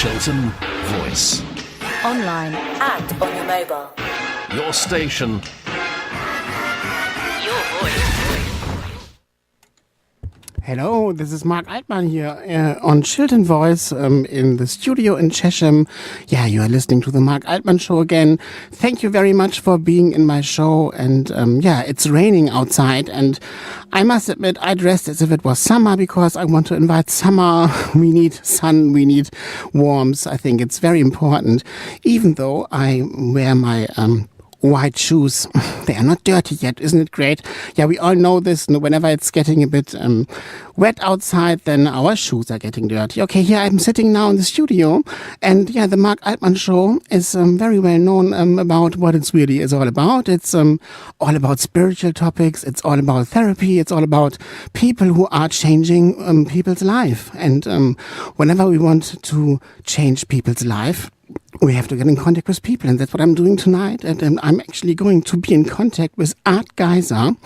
Chiltern Voice. Online and on your mobile. Your station. Your voice. Hello, this is Marc Altmann here on Chiltern Voice in the studio in Chesham. Yeah, you are listening to the Marc Altmann Show again. Thank you very much for being in my show. And it's raining outside. And I must admit, I dressed as if it was summer because I want to invite summer. We need sun, we need warmth. I think it's very important. Even though I wear my white shoes. They are not dirty yet. Isn't it great? Yeah, we all know this. Whenever it's getting a bit wet outside, then our shoes are getting dirty. Okay, here I'm sitting now in the studio. And yeah, the Marc Altmann Show is very well known about what it's really is all about. It's all about spiritual topics. It's all about therapy. It's all about people who are changing people's life. And whenever we want to change people's life, we have to get in contact with people, and that's what I'm doing tonight. And I'm actually going to be in contact with Art Giser.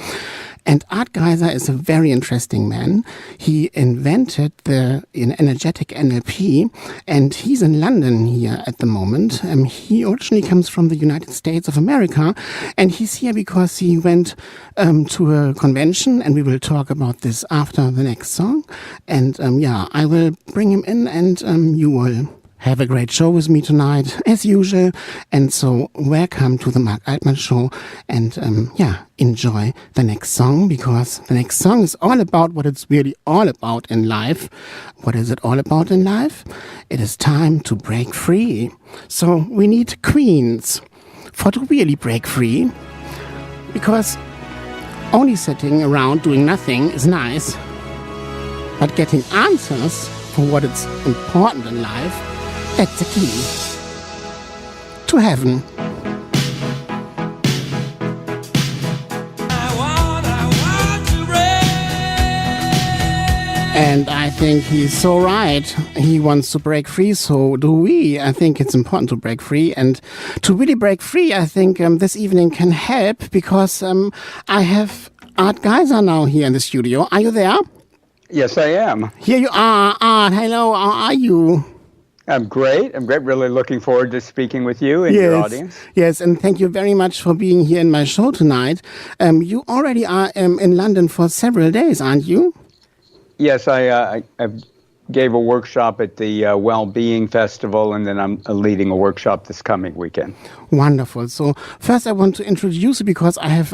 And Art Giser is a very interesting man. He invented the energetic NLP, and he's in London here at the moment. He originally comes from the United States of America, and he's here because he went to a convention, and we will talk about this after the next song. And I will bring him in, and you will have a great show with me tonight, as usual. And so, welcome to the Marc Altmann Show. And enjoy the next song, because the next song is all about what it's really all about in life. What is it all about in life? It is time to break free. So, we need queens for to really break free. Because only sitting around doing nothing is nice. But getting answers for what is important in life, that's the key to heaven. And I think he's so right. He wants to break free, so do we. I think it's important to break free. And to really break free, I think this evening can help, because I have Art Giser now here in the studio. Are you there? Yes, I am. Here you are, Art. Hello, how are you? I'm great. Really looking forward to speaking with you and your audience. Yes, and thank you very much for being here in my show tonight. You already are in London for several days, aren't you? Yes, I gave a workshop at the Well-Being Festival, and then I'm leading a workshop this coming weekend. Wonderful. So first, I want to introduce you, because I have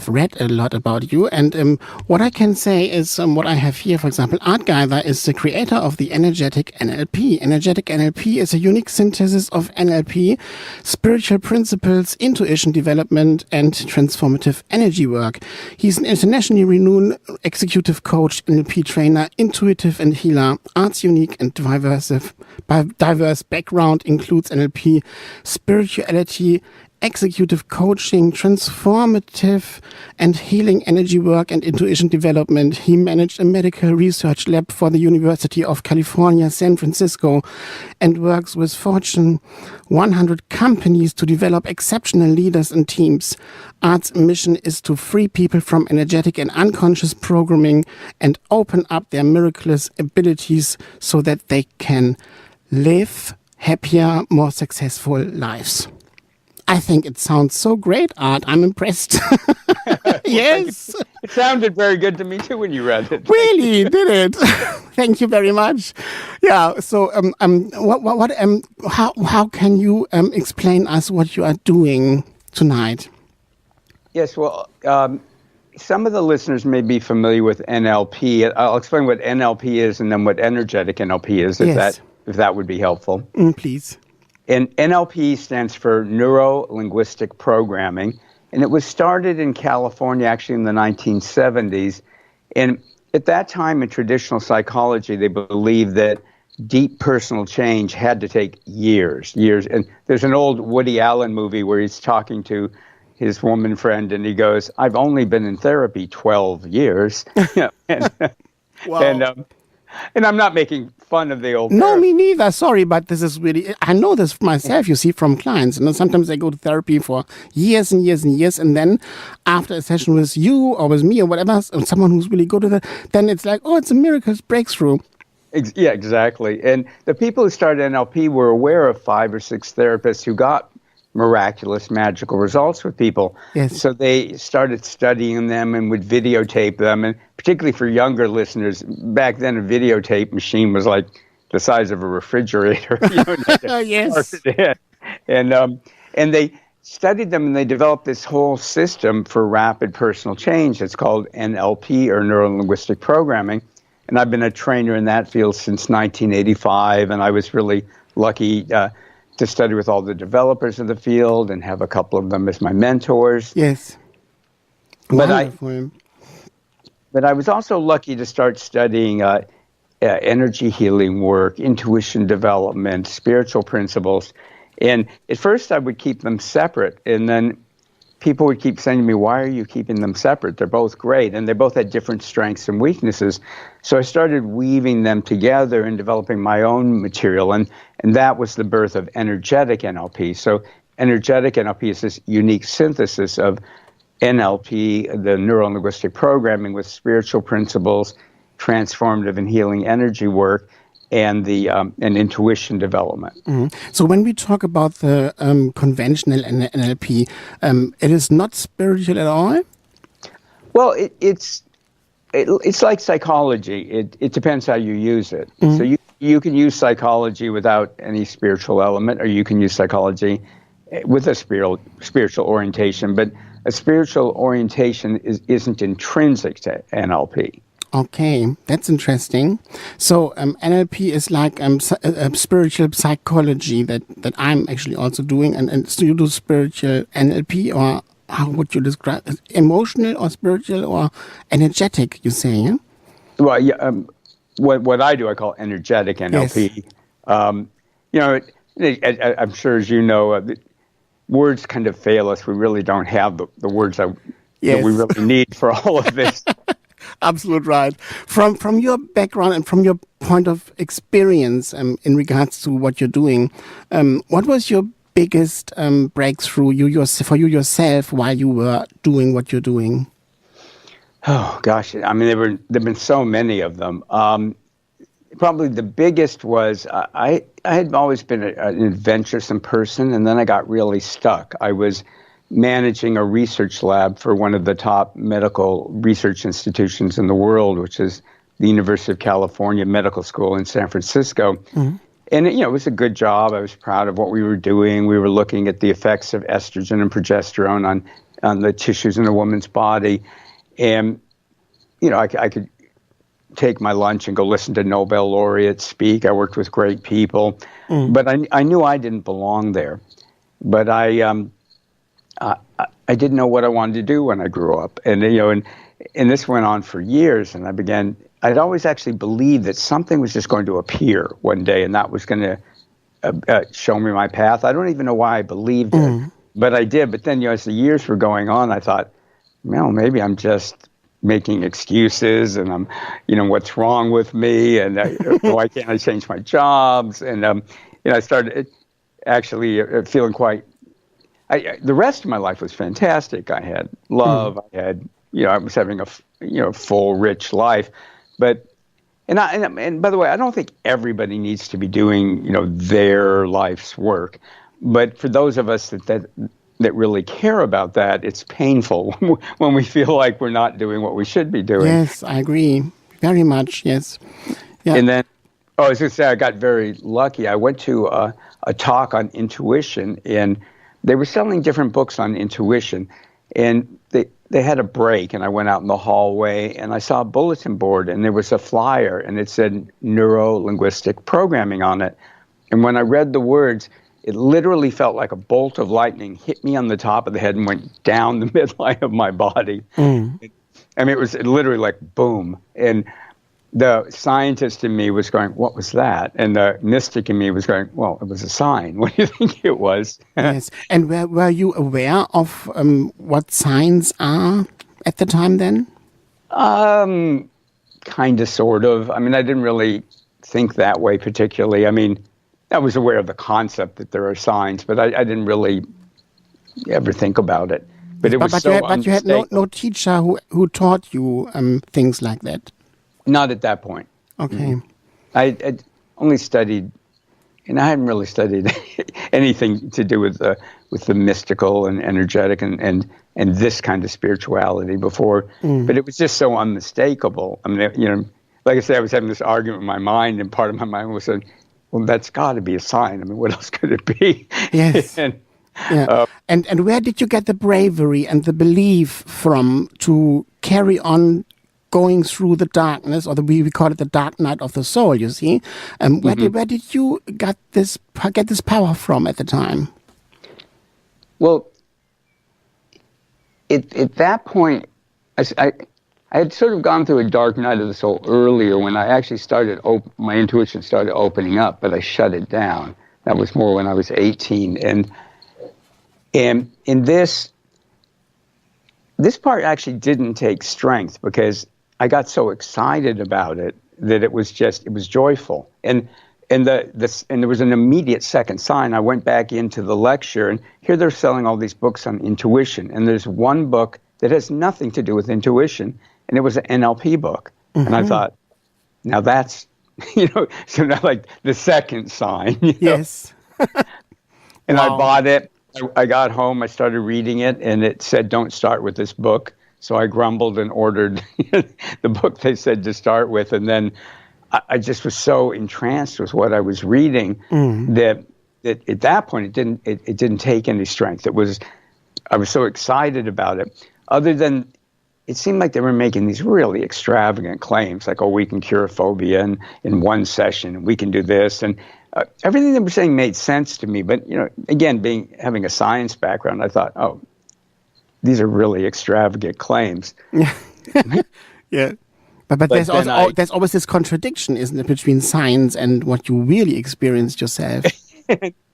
read a lot about you, and what I can say is what I have here. For example, Art Giser is the creator of the energetic NLP. Energetic NLP is a unique synthesis of NLP, spiritual principles, intuition development, and transformative energy work. He's an internationally renowned executive coach, NLP trainer, intuitive and healer. Art's unique and diverse background includes NLP, spirituality, executive coaching, transformative and healing energy work, and intuition development. He managed a medical research lab for the University of California, San Francisco, and works with Fortune 100 companies to develop exceptional leaders and teams. Art's mission is to free people from energetic and unconscious programming and open up their miraculous abilities so that they can live happier, more successful lives. I think it sounds so great, Art. I'm impressed. Yes. It sounded very good to me too when you read it. Really, did it? Thank you very much. Yeah. So, how can you explain us what you are doing tonight? Yes. Well, some of the listeners may be familiar with NLP. I'll explain what NLP is and then what energetic NLP is, if that would be helpful. Please. And NLP stands for Neuro-Linguistic Programming, and it was started in California actually in the 1970s. And at that time in traditional psychology, they believed that deep personal change had to take years. And there's an old Woody Allen movie where he's talking to his woman friend, and he goes, "I've only been in therapy 12 years." Wow. And I'm not making fun of the old No, me neither. Sorry, but this is really, I know this myself, you see, from clients. Sometimes they go to therapy for years and years and years, and then after a session with you or with me or whatever, someone who's really good at it, then it's like, oh, it's a miracle breakthrough. Yeah, exactly. And the people who started NLP were aware of 5 or 6 therapists who got miraculous, magical results with people. Yes. So they started studying them and would videotape them. And particularly for younger listeners, back then a videotape machine was like the size of a refrigerator. Yes. And they studied them and they developed this whole system for rapid personal change. It's called NLP, or neuro-linguistic programming. And I've been a trainer in that field since 1985, and I was really lucky to study with all the developers of the field and have a couple of them as my mentors. Yes. But Wonderful. I was also lucky to start studying energy healing work, intuition development, spiritual principles. And at first I would keep them separate, and then people would keep saying to me, why are you keeping them separate? They're both great, and they both had different strengths and weaknesses. So I started weaving them together and developing my own material, and that was the birth of energetic NLP. So energetic NLP is this unique synthesis of NLP, the neuro-linguistic programming, with spiritual principles, transformative and healing energy work, and and intuition development. So when we talk about the conventional NLP, it is not spiritual at all? Well, it's like psychology. It depends how you use it. So you can use psychology without any spiritual element, or you can use psychology with a spiritual orientation. But a spiritual orientation isn't intrinsic to NLP. Okay, that's interesting. So NLP is like a spiritual psychology that I'm actually also doing. And so you do spiritual NLP, or how would you describe it? Emotional or spiritual or energetic, you say, yeah? Well, yeah, what I do, I call energetic NLP. Yes. I'm sure, as you know, words kind of fail us. We really don't have the words that we really need for all of this. Absolute right. From your background and from your point of experience in regards to what you're doing, what was your biggest breakthrough for you yourself while you were doing what you're doing? Oh gosh, I mean there've been so many of them. Probably the biggest was I had always been an adventuresome person, and then I got really stuck. I was managing a research lab for one of the top medical research institutions in the world, which is the University of California Medical School in San Francisco. Mm-hmm. And it was a good job. I was proud of what we were doing. We were looking at the effects of estrogen and progesterone on the tissues in a woman's body. And, I could take my lunch and go listen to Nobel laureates speak. I worked with great people. But I knew I didn't belong there. But I didn't know what I wanted to do when I grew up. And, and this went on for years. And I'd always actually believed that something was just going to appear one day and that was going to show me my path. I don't even know why I believed it, but I did. But then, as the years were going on, I thought, well, maybe I'm just making excuses and I'm, what's wrong with me? And why can't I change my jobs? And, I started actually feeling quite, the rest of my life was fantastic. I had love. I had, I was having a full, rich life. But, and by the way, I don't think everybody needs to be doing, their life's work. But for those of us that really care about that, it's painful when we feel like we're not doing what we should be doing. Yes, I agree. Very much, yes. Yeah. And then, I was going to say, I got very lucky. I went to a talk on intuition, and they were selling different books on intuition, and they had a break, and I went out in the hallway, and I saw a bulletin board, and there was a flyer, and it said neuro-linguistic programming on it. And when I read the words, it literally felt like a bolt of lightning hit me on the top of the head and went down the midline of my body. It was literally like boom. And the scientist in me was going, what was that? And the mystic in me was going, well, it was a sign. What do you think it was? Yes. And were you aware of what signs are at the time then? Kind of, sort of. I didn't really think that way particularly. I was aware of the concept that there are signs, but I didn't really ever think about it. But it was but you had no teacher who taught you things like that? Not at that point. Okay. I only studied, and I hadn't really studied anything to do with the mystical and energetic and this kind of spirituality before. But it was just so unmistakable. I mean, like I said, I was having this argument in my mind, and part of my mind was saying, well, that's got to be a sign. I mean, what else could it be? Yes. And where did you get the bravery and the belief from to carry on going through the darkness, or we call it the dark night of the soul, you see? Where did you get this power from at the time? Well, at that point, I had sort of gone through a dark night of the soul earlier when I actually started, my intuition started opening up, but I shut it down. That was more when I was 18. And in this part actually didn't take strength because I got so excited about it that it was joyful. And there was an immediate second sign. I went back into the lecture, and here they're selling all these books on intuition. And there's one book that has nothing to do with intuition, and it was an NLP book. And I thought, now that's, so now like the second sign. Yes. And wow. I bought it. I got home, I started reading it, and it said, don't start with this book. So I grumbled and ordered the book they said to start with. And then I just was so entranced with what I was reading that at that point it didn't take any strength. I was so excited about it. Other than it seemed like they were making these really extravagant claims, like, oh, we can cure phobia in one session, and we can do this. And everything they were saying made sense to me. But, again, having a science background, I thought, oh, these are really extravagant claims. Yeah. But there's always this contradiction, isn't it, between science and what you really experienced yourself?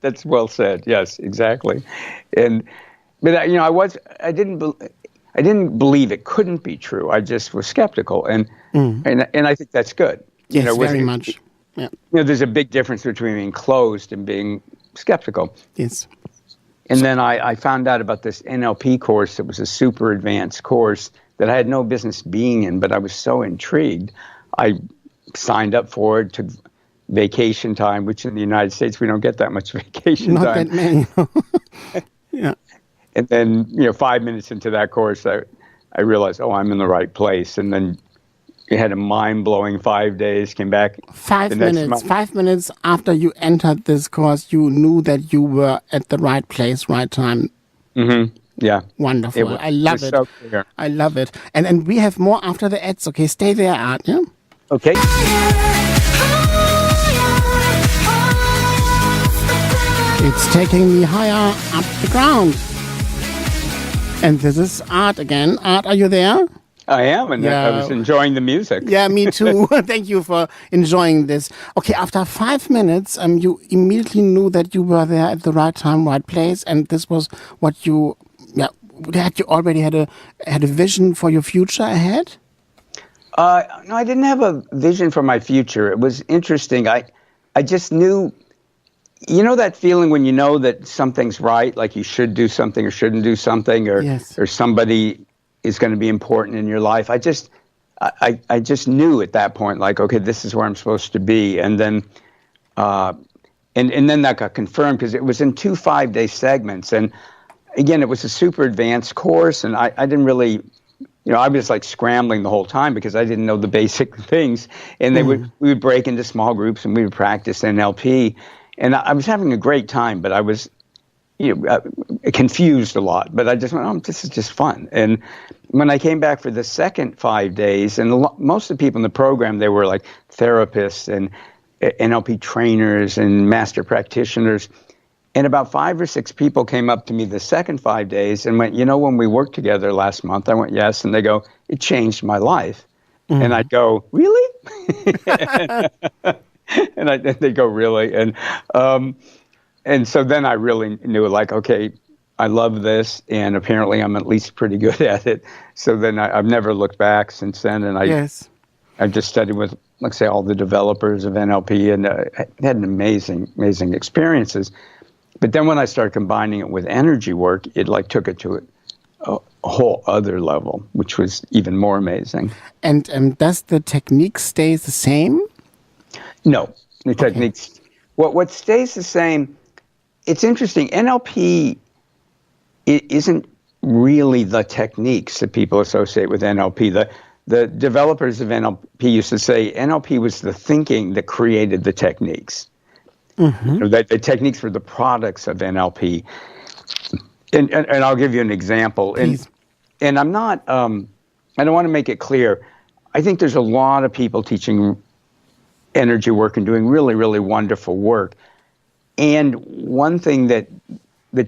That's well said. Yes, exactly. But I didn't believe it couldn't be true. I just was skeptical, and I think that's good. Yes, very much. Yeah. There's a big difference between being closed and being skeptical. Yes. And then I found out about this NLP course. It was a super advanced course that I had no business being in, but I was so intrigued. I signed up for it, took vacation time, which in the United States, we don't get that much vacation time. Not that many. Yeah. And then, 5 minutes into that course, I realized, oh, I'm in the right place. And then it had a mind-blowing 5 days, came back. 5 minutes. 5 minutes after you entered this course, you knew that you were at the right place, right time. Mm-hmm. Yeah. Wonderful. I love it. So clear. I love it. And we have more after the ads. Okay, stay there, Art. Yeah? Okay. It's taking me higher up the ground. And this is Art again. Art, are you there? I am, and I was enjoying the music. Yeah, me too. Thank you for enjoying this. Okay, after 5 minutes, you immediately knew that you were there at the right time, right place, and this was what you, had you already had a vision for your future ahead? No, I didn't have a vision for my future. It was interesting. I just knew, that feeling when you know that something's right, like you should do something or shouldn't do something, or somebody is going to be important in your life. I just knew at that point, like, okay, this is where I'm supposed to be. And then, and then that got confirmed because it was in 2 5-day segments. And again, it was a super advanced course, and I didn't really, I was like scrambling the whole time because I didn't know the basic things. And we would break into small groups and we would practice NLP. And I was having a great time, but I was, confused a lot. But I just went, oh, this is just fun. And when I came back for the second 5 days, and most of the people in the program, they were like therapists and NLP trainers and master practitioners. And about 5 or 6 people came up to me the second 5 days and went, when we worked together last month? I went, yes. And they go, it changed my life. Mm-hmm. And I'd go, really? And they go, really? And so then I really knew, like, okay, I love this, and apparently I'm at least pretty good at it. So then I've never looked back since then, and I've just studied with, let's say, all the developers of NLP, and had an amazing experiences. But then when I started combining it with energy work, it took it to a whole other level, which was even more amazing. And does the technique stay the same? No, the techniques. What stays the same, it's interesting, NLP isn't really the techniques that people associate with NLP. The developers of NLP used to say NLP was the thinking that created the techniques. That the techniques were the products of NLP. And I'll give you an example. And I'm not, I don't want to make it clear. I think there's a lot of people teaching energy work and doing really, really wonderful work. And one thing that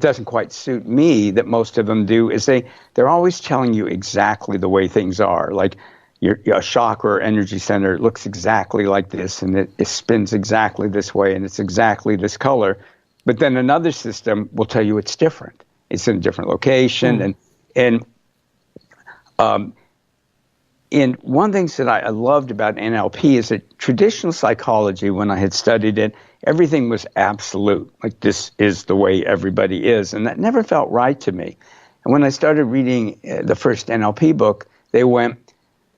doesn't quite suit me that most of them do is they're always telling you exactly the way things are. Like your chakra or energy center looks exactly like this, and it spins exactly this way, and it's exactly this color. But then another system will tell you it's different. It's in a different location. And one thing that I loved about NLP is that traditional psychology, when I had studied it, everything was absolute. Like, this is the way everybody is. And that never felt right to me. And when I started reading the first NLP book, they went,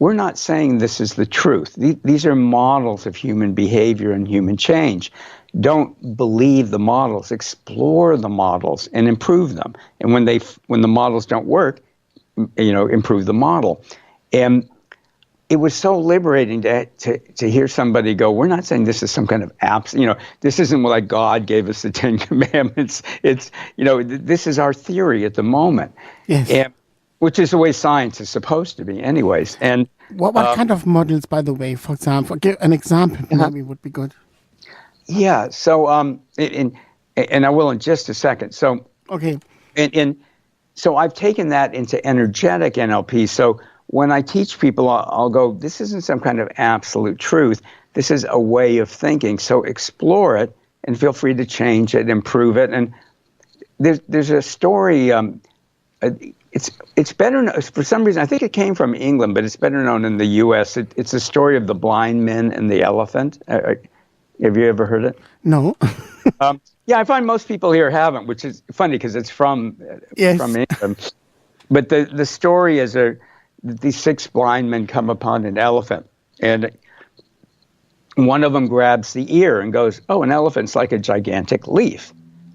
we're not saying this is the truth. These are models of human behavior and human change. Don't believe the models. Explore the models and improve them. And when the models don't work, improve the model. And it was so liberating to hear somebody go, we're not saying this is some kind of this isn't like God gave us the 10 Commandments. It's, this is our theory at the moment. Yes. And, which is the way science is supposed to be anyways. And what kind of models, by the way, for example? Give an example, maybe would be good. Yeah, so, and I will in just a second. So, okay. So I've taken that into energetic NLP. So when I teach people, I'll go, this isn't some kind of absolute truth. This is a way of thinking. So explore it and feel free to change it, improve it. And there's a story, it's better known, for some reason, I think it came from England, but it's better known in the U.S. It's the story of the blind men and the elephant. Have you ever heard it? No. Yeah, I find most people here haven't, which is funny because it's from England. But the story is these 6 blind men come upon an elephant, and one of them grabs the ear and goes, oh, an elephant's like a gigantic leaf.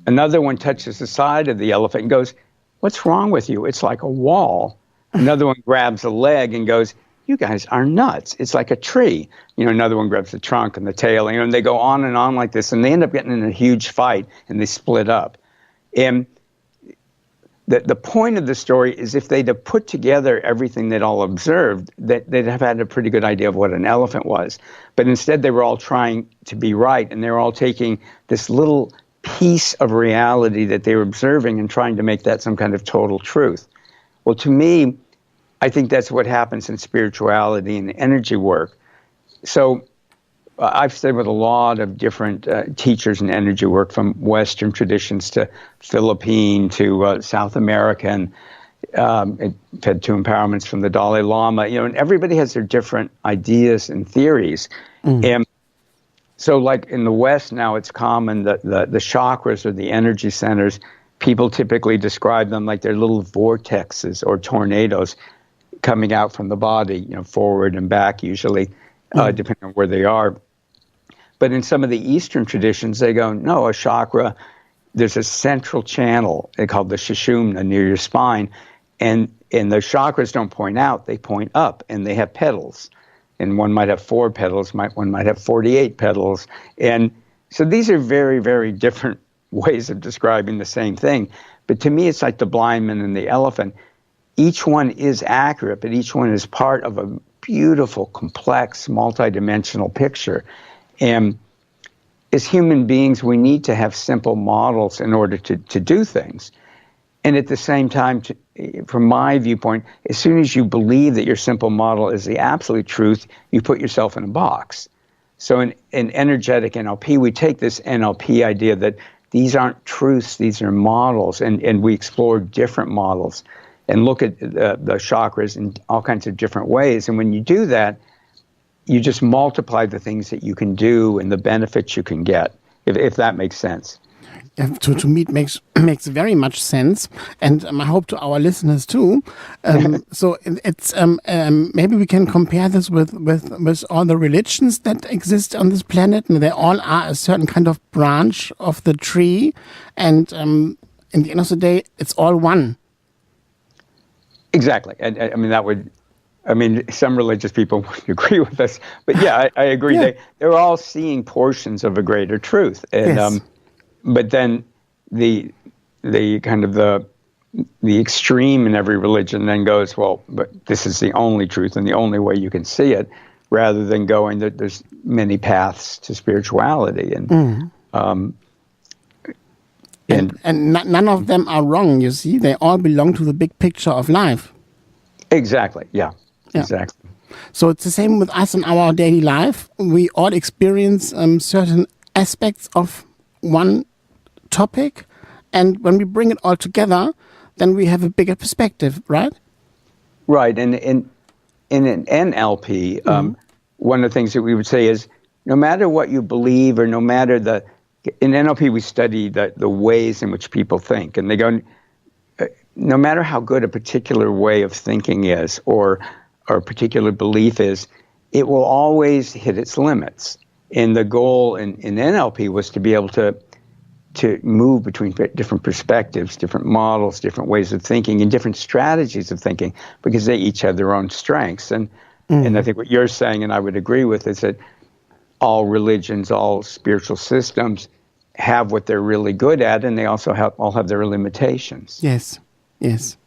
Another one touches the side of the elephant and goes, what's wrong with you? It's like a wall. Another one grabs a leg and goes, you guys are nuts. It's like a tree. Another one grabs the trunk and the tail, and they go on and on like this, and they end up getting in a huge fight, and they split up. And the point of the story is if they'd have put together everything they'd all observed, they'd have had a pretty good idea of what an elephant was. But instead, they were all trying to be right, and they were all taking this little piece of reality that they were observing and trying to make that some kind of total truth. Well, to me, I think that's what happens in spirituality and energy work. So I've studied with a lot of different teachers in energy work, from Western traditions to Philippine to South American. Had 2 empowerments from the Dalai Lama, and everybody has their different ideas and theories. And so like in the West now, it's common that the chakras or the energy centers, people typically describe them like they're little vortexes or tornadoes coming out from the body, forward and back usually, depending on where they are. But in some of the Eastern traditions, they go, no, a chakra, there's a central channel called the Sushumna near your spine, and the chakras don't point out, they point up, and they have petals. And one might have 4 petals, one might have 48 petals. And so these are very, very different ways of describing the same thing. But to me, it's like the blind man and the elephant. Each one is accurate, but each one is part of a beautiful, complex, multidimensional picture. And as human beings, we need to have simple models in order to do things. And at the same time, from my viewpoint, as soon as you believe that your simple model is the absolute truth, you put yourself in a box. So in energetic NLP, we take this NLP idea that these aren't truths, these are models, and we explore different models and look at the chakras in all kinds of different ways. And when you do that, you just multiply the things that you can do and the benefits you can get, if that makes sense. To me, it makes very much sense, and I hope to our listeners too. So it's maybe we can compare this with all the religions that exist on this planet, and they all are a certain kind of branch of the tree, and in the end of the day, it's all one. Exactly. I mean, that would. I mean, some religious people would agree with us, but yeah, I agree. Yeah. They're all seeing portions of a greater truth, and Yes. but then the kind of the extreme in every religion then goes, well, but this is the only truth and the only way you can see it, rather than going that there's many paths to spirituality, and none of them are wrong. You see, they all belong to the big picture of life. exactly, yeah. Yeah. Exactly. So it's the same with us in our daily life. We all experience certain aspects of one topic, and when we bring it all together, then we have a bigger perspective, right? Right, and in an NLP, one of the things that we would say is, no matter what you believe, or no matter in NLP we study the ways in which people think, and they go, no matter how good a particular way of thinking is, or a particular belief is, it will always hit its limits. And the goal in NLP was to be able to move between different perspectives, different models, different ways of thinking, and different strategies of thinking, because they each have their own strengths. And I think what you're saying, and I would agree with, is that all religions, all spiritual systems have what they're really good at, and they also all have their limitations. Yes, yes.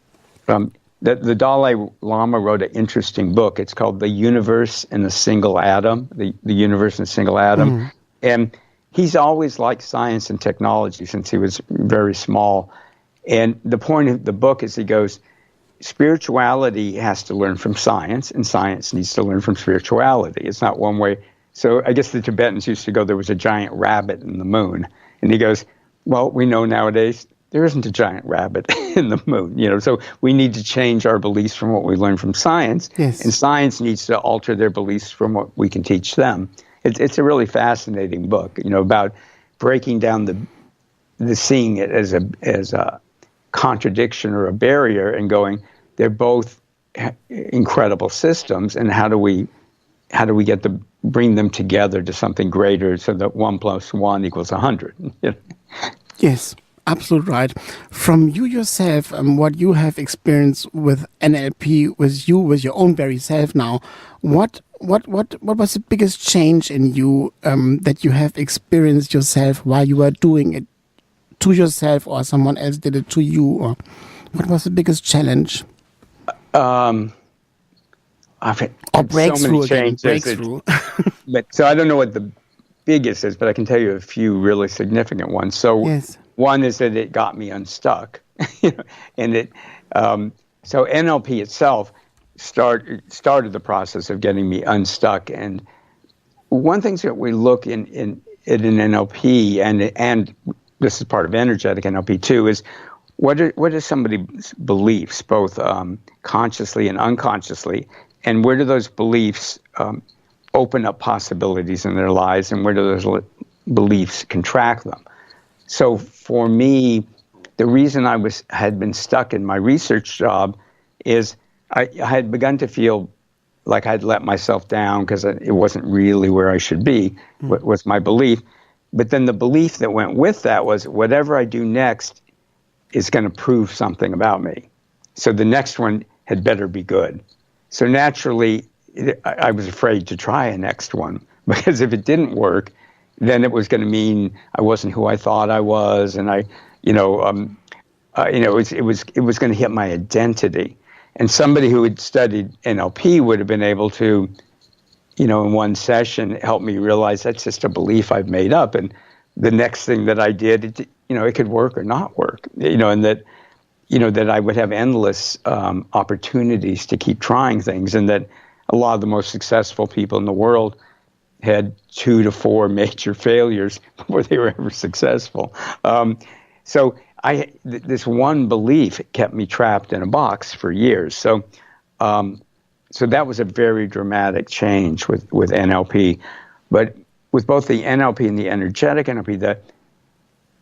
The Dalai Lama wrote an interesting book. It's called The Universe in a Single Atom, the Universe in a Single Atom. And he's always liked science and technology since he was very small. And the point of the book is, he goes, spirituality has to learn from science, and science needs to learn from spirituality. It's not one way. So I guess the Tibetans used to go, there was a giant rabbit in the moon. And he goes, well, we know nowadays there isn't a giant rabbit in the moon, so we need to change our beliefs from what we learn from science. Yes. And science needs to alter their beliefs from what we can teach them. It's a really fascinating book, about breaking down the seeing it as a contradiction or a barrier, and going, they're both incredible systems, and how do we bring them together to something greater, so that 1 + 1 = 100. Yes. Absolutely right. From you yourself, what you have experienced with NLP, with your own very self now, what was the biggest change in you that you have experienced yourself while you were doing it to yourself, or someone else did it to you, or what was the biggest challenge? I've had breakthrough so many changes. breakthrough. So I don't know what the biggest is, but I can tell you a few really significant ones. So Yes. One is that it got me unstuck, and so NLP itself started the process of getting me unstuck. And one thing that we look in NLP, and this is part of energetic NLP too, is what are somebody's beliefs, both consciously and unconsciously, and where do those beliefs open up possibilities in their lives, and where do those beliefs contract them? So for me, the reason I had been stuck in my research job is I had begun to feel like I'd let myself down, because it wasn't really where I should be, was my belief. But then the belief that went with that was, whatever I do next is going to prove something about me. So the next one had better be good. So naturally, I was afraid to try a next one, because if it didn't work, then it was going to mean I wasn't who I thought I was, and it was going to hit my identity. And somebody who had studied NLP would have been able to, in one session, help me realize that's just a belief I've made up, and the next thing that I did, it could work or not work, and that, that I would have endless opportunities to keep trying things, and that a lot of the most successful people in the world had 2 to 4 major failures before they were ever successful. So this one belief kept me trapped in a box for years. So that was a very dramatic change with NLP. But with both the NLP and the energetic NLP,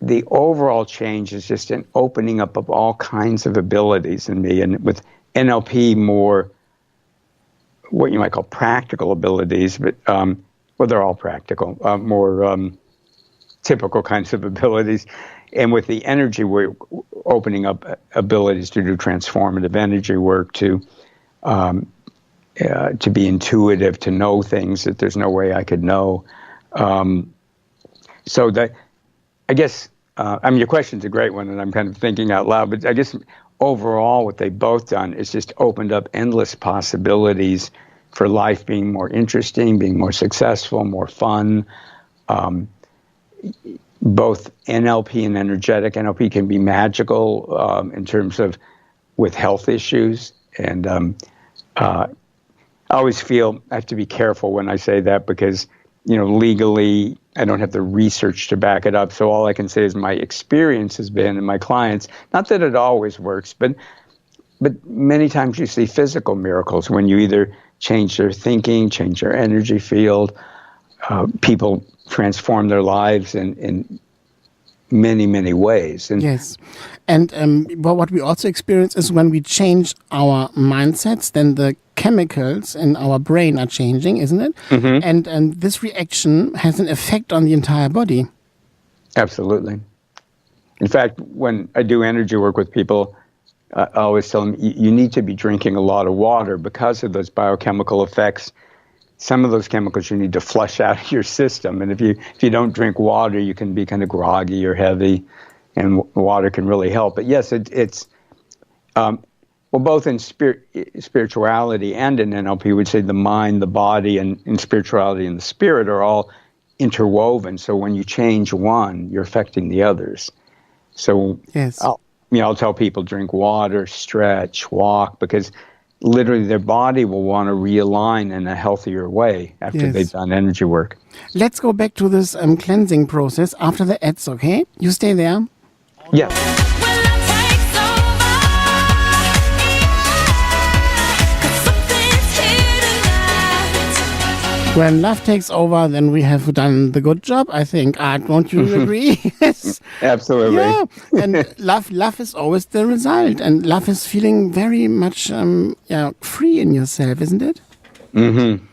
the overall change is just an opening up of all kinds of abilities in me. And with NLP, more what you might call practical abilities, but well, they're all practical, more typical kinds of abilities. And with the energy work, opening up abilities to do transformative energy work, to be intuitive, to know things that there's no way I could know. So that, I guess, I mean, your question's a great one, and I'm kind of thinking out loud, but I guess overall what they've both done is just opened up endless possibilities for life being more interesting, being more successful, more fun. Both NLP and energetic. NLP can be magical in terms of with health issues. And I always feel I have to be careful when I say that because, legally, I don't have the research to back it up. So all I can say is my experience has been, and my clients, not that it always works, but many times you see physical miracles when you either change their thinking, change their energy field. People transform their lives in many, many ways. And yes. And what we also experience is when we change our mindsets, then the chemicals in our brain are changing, isn't it? Mm-hmm. And this reaction has an effect on the entire body. Absolutely. In fact, when I do energy work with people, I always tell them you need to be drinking a lot of water because of those biochemical effects. Some of those chemicals you need to flush out of your system. And if you don't drink water, you can be kind of groggy or heavy, and water can really help. But yes, it's both in spirituality and in NLP, we would say the mind, the body, and in spirituality and the spirit are all interwoven. So when you change one, you're affecting the others. So yes. I'll tell people drink water, stretch, walk, because literally their body will want to realign in a healthier way after they've done energy work. Let's go back to this cleansing process after the ads, okay? You stay there. Yes. When love takes over, then we have done the good job, I think. Art, won't you agree? Yes. Absolutely. Yeah. And love is always the result. And love is feeling very much free in yourself, isn't it? Mm-hmm.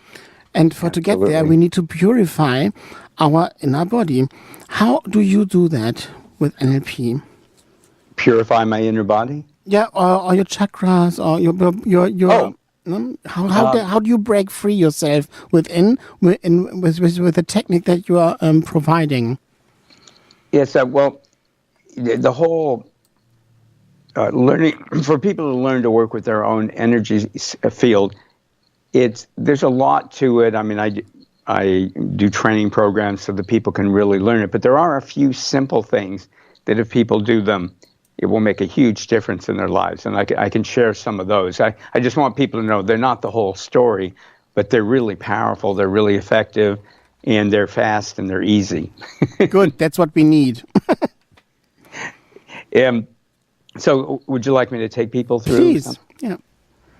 And to get there, we need to purify our inner body. How do you do that with NLP? Purify my inner body? Yeah, or your chakras, or your How do you break free yourself with the technique that you are providing? Yes, well, the whole learning for people to learn to work with their own energy field. There's a lot to it. I mean, I do training programs so that people can really learn it, but there are a few simple things that if people do them, it will make a huge difference in their lives. And I can share some of those. I just want people to know they're not the whole story, but they're really powerful, they're really effective, and they're fast and they're easy. Good, that's what we need. So would you like me to take people through? Please, yeah.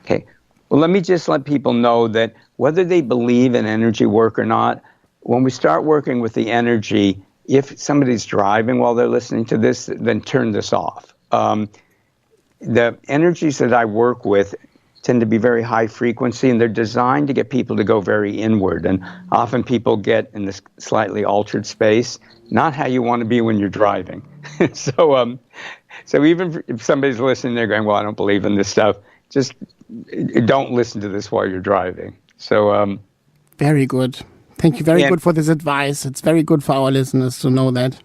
Okay. Well, let me just let people know that whether they believe in energy work or not, when we start working with the energy, if somebody's driving while they're listening to this, then turn this off. The energies that I work with tend to be very high frequency, and they're designed to get people to go very inward. And often people get in this slightly altered space, not how you want to be when you're driving. So even if somebody's listening, they're going, well, I don't believe in this stuff, just don't listen to this while you're driving. So very good. Thank you very good for this advice. It's very good for our listeners to know that.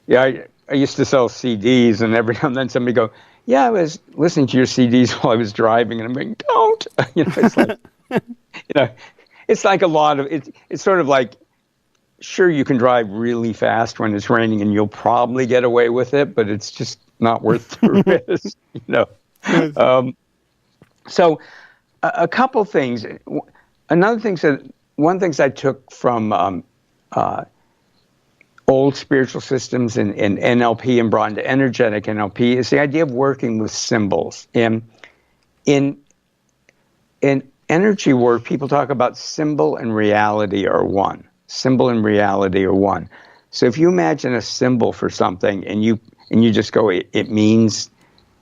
Yeah, I used to sell CDs, and every now and then somebody go, yeah, I was listening to your CDs while I was driving, and I'm going, don't. It's like, it's like a lot of, it's sort of like, sure, you can drive really fast when it's raining, and you'll probably get away with it, but it's just not worth the risk, So a couple things. One thing I took from old spiritual systems in NLP and brought into energetic NLP is the idea of working with symbols. In energy work, people talk about symbol and reality are one. Symbol and reality are one. So if you imagine a symbol for something and you just go, it means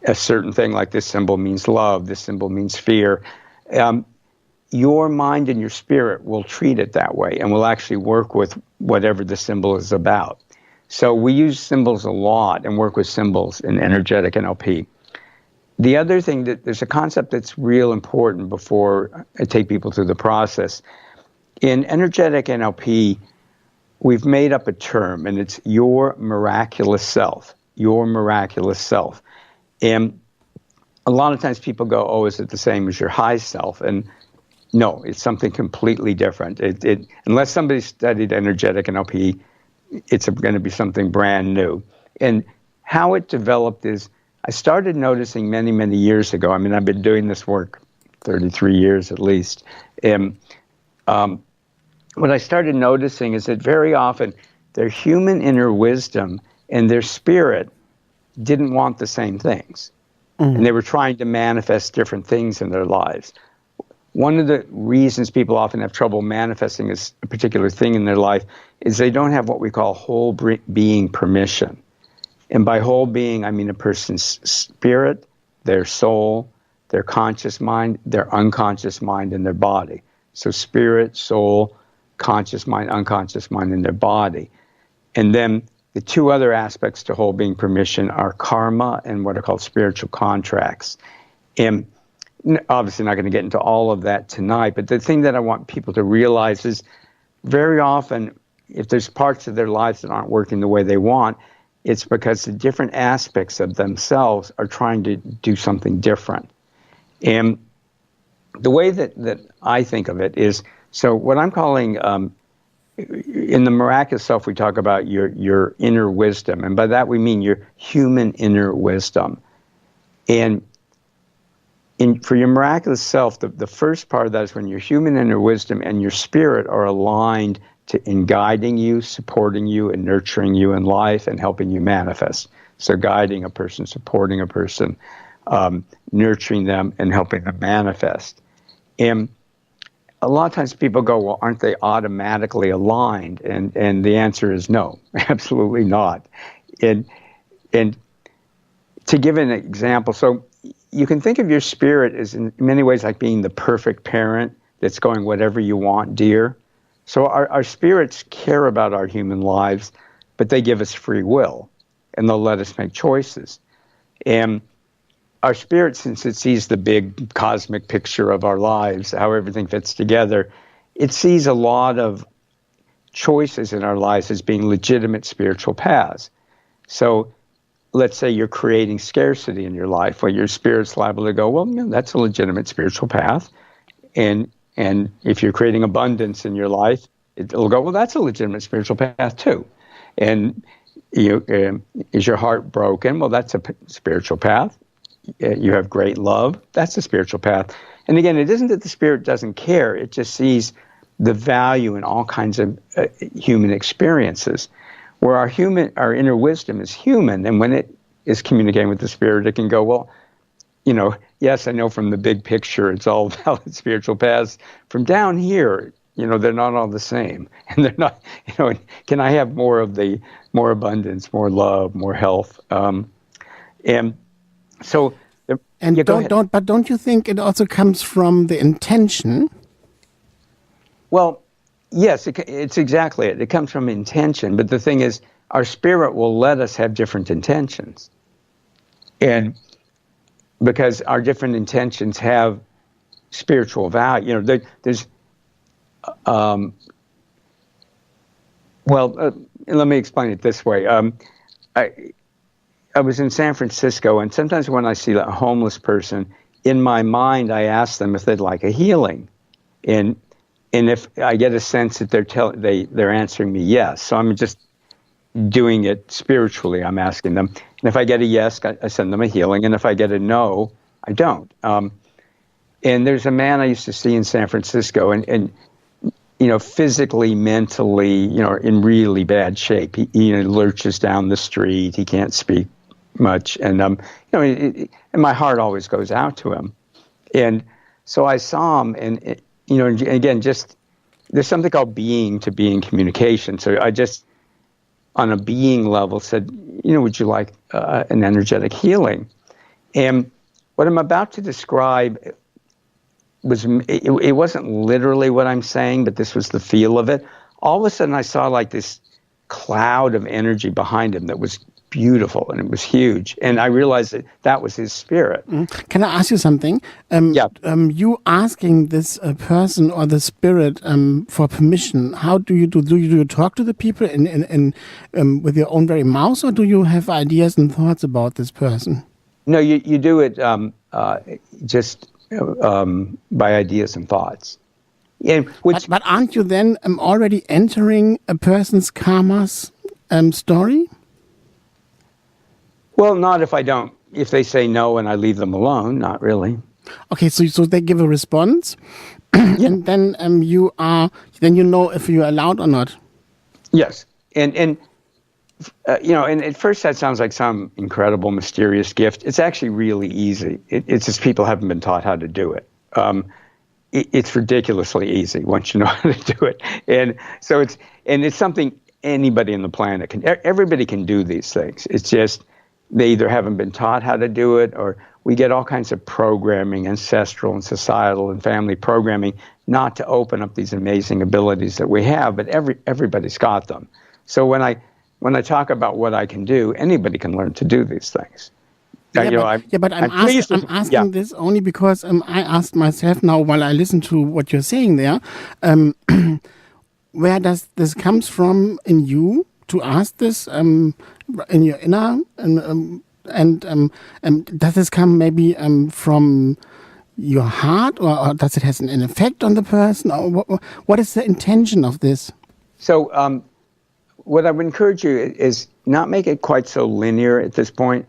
a certain thing, like this symbol means love, this symbol means fear, your mind and your spirit will treat it that way and will actually work with whatever the symbol is about. So we use symbols a lot and work with symbols in energetic NLP. The other thing, that there's a concept that's real important before I take people through the process. In energetic NLP, we've made up a term, and it's your miraculous self. Your miraculous self. And a lot of times people go, oh, is it the same as your high self? And no, it's something completely different. Unless somebody studied energetic NLP, it's going to be something brand new. And how it developed is, I started noticing many, many years ago. I mean, I've been doing this work 33 years at least. And what I started noticing is that very often their human inner wisdom and their spirit didn't want the same things. And they were trying to manifest different things in their lives. One of the reasons people often have trouble manifesting a particular thing in their life is they don't have what we call whole being permission. And by whole being, I mean a person's spirit, their soul, their conscious mind, their unconscious mind, and their body. So spirit, soul, conscious mind, unconscious mind, and their body. And then the two other aspects to whole being permission are karma and what are called spiritual contracts. And obviously not going to get into all of that tonight, but the thing that I want people to realize is very often if there's parts of their lives that aren't working the way they want, it's because the different aspects of themselves are trying to do something different. And the way that I think of it is, so what I'm calling, in the miraculous self, we talk about your inner wisdom. And by that we mean your human inner wisdom. And for your miraculous self, the first part of that is when your human inner wisdom and your spirit are aligned in guiding you, supporting you, and nurturing you in life and helping you manifest. So guiding a person, supporting a person, nurturing them, and helping them manifest. And a lot of times people go, well, aren't they automatically aligned? And the answer is no, absolutely not. And to give an example, so you can think of your spirit as in many ways like being the perfect parent that's going, whatever you want, dear. So our spirits care about our human lives, but they give us free will, and they'll let us make choices. And our spirit, since it sees the big cosmic picture of our lives, how everything fits together, it sees a lot of choices in our lives as being legitimate spiritual paths. So let's say you're creating scarcity in your life. Well, your spirit's liable to go, well, yeah, that's a legitimate spiritual path. And if you're creating abundance in your life, it'll go, well, that's a legitimate spiritual path too. And is your heart broken? Well, that's a spiritual path. You have great love. That's a spiritual path. And again, it isn't that the spirit doesn't care. It just sees the value in all kinds of human experiences. Where our inner wisdom is human, and when it is communicating with the spirit, it can go, well, yes, I know from the big picture it's all valid spiritual paths. From down here, they're not all the same. And they're not, can I have more abundance, more love, more health? And so, don't you think it also comes from the intention? Well, yes, it's exactly it. It comes from intention. But the thing is, our spirit will let us have different intentions. And because our different intentions have spiritual value. There's, let me explain it this way. I was in San Francisco, and sometimes when I see a homeless person, in my mind, I ask them if they'd like a healing. And if I get a sense that they're answering me yes. So I'm just doing it spiritually. I'm asking them. And if I get a yes, I send them a healing. And if I get a no, I don't. And there's a man I used to see in San Francisco, and physically, mentally, in really bad shape. He lurches down the street. He can't speak much. And, and my heart always goes out to him. And so I saw him, and again, just there's something called being to being communication. So I just on a being level said, would you like an energetic healing? And what I'm about to describe it wasn't literally what I'm saying, but this was the feel of it. All of a sudden I saw like this cloud of energy behind him that was beautiful, and it was huge. And I realized that was his spirit. Can I ask you something? Yeah. You asking this person or the spirit for permission, how do you do? Do you talk to the people in with your own very mouth, or do you have ideas and thoughts about this person? No, you do it just by ideas and thoughts. But aren't you then already entering a person's karma's story? Well, not if I don't. If they say no and I leave them alone, not really. Okay, so they give a response, and then you know if you're allowed or not. Yes, and at first that sounds like some incredible, mysterious gift. It's actually really easy. It's just people haven't been taught how to do it. It's ridiculously easy once you know how to do it, and so it's something anybody on the planet can. Everybody can do these things. It's just they either haven't been taught how to do it, or we get all kinds of programming, ancestral and societal and family programming, not to open up these amazing abilities that we have. But everybody's got them. So when I talk about what I can do, anybody can learn to do these things. But I'm asking this only because I asked myself now while I listen to what you're saying there, where does this comes from in you to ask this in your inner, and does this come maybe from your heart, or does it have an effect on the person, or what is the intention of this? So what I would encourage you is not make it quite so linear at this point.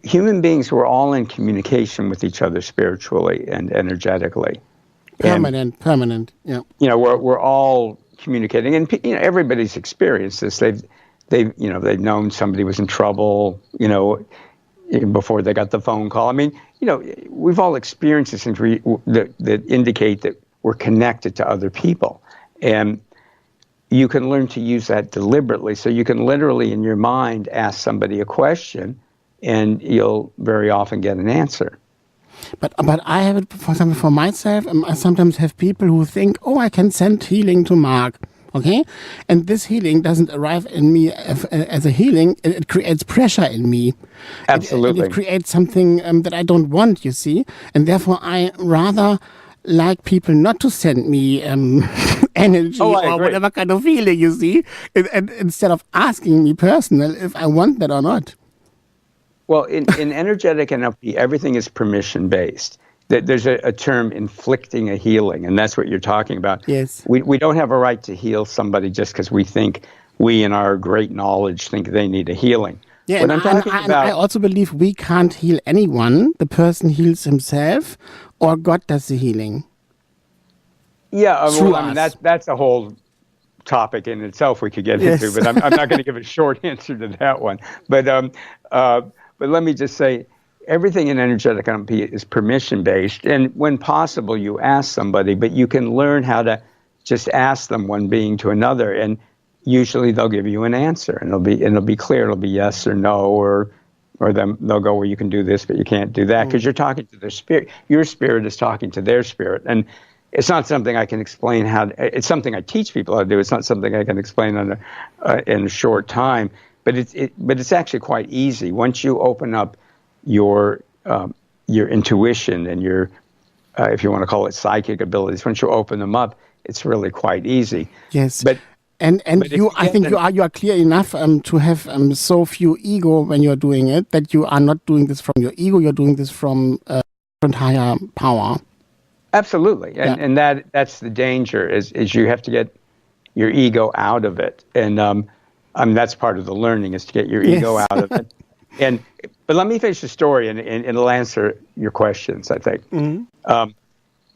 Human beings, we're all in communication with each other spiritually and energetically. Permanent, yeah. We're all communicating, and everybody's experienced this. They've known somebody was in trouble, before they got the phone call. I mean, we've all experienced these things that indicate that we're connected to other people, and you can learn to use that deliberately. So you can literally, in your mind, ask somebody a question, and you'll very often get an answer. But I have it, for example, for myself. I sometimes have people who think, I can send healing to Marc, okay? And this healing doesn't arrive in me as a healing. It creates pressure in me. Absolutely. It creates something that I don't want, you see? And therefore, I rather like people not to send me energy or whatever kind of feeling, you see? And instead of asking me personal if I want that or not. Well, in energetic NLP, everything is permission-based. There's a term, inflicting a healing, and that's what you're talking about. Yes. We don't have a right to heal somebody just because we in our great knowledge think they need a healing. Yeah, and I also believe we can't heal anyone. The person heals himself, or God does the healing. Yeah, that's a whole topic in itself we could get into, but I'm not going to give a short answer to that one. But let me just say, everything in energetic NLP is permission-based, and when possible, you ask somebody, but you can learn how to just ask them one being to another, and usually they'll give you an answer, and it'll be clear. It'll be yes or no, or they'll go, well, you can do this, but you can't do that, because you're talking to their spirit. Your spirit is talking to their spirit, and it's not something I can explain it's something I teach people how to do. It's not something I can explain in a short time. But it's actually quite easy once you open up your intuition and your if you want to call it psychic abilities. Once you open them up, it's really quite easy. Yes. But I think you are clear enough to have so few ego when you're doing it, that you are not doing this from your ego. You're doing this from higher power. Absolutely, and that's the danger is you have to get your ego out of it, and that's part of the learning, is to get your ego out of it. But let me finish the story, and it'll answer your questions, I think. Mm-hmm.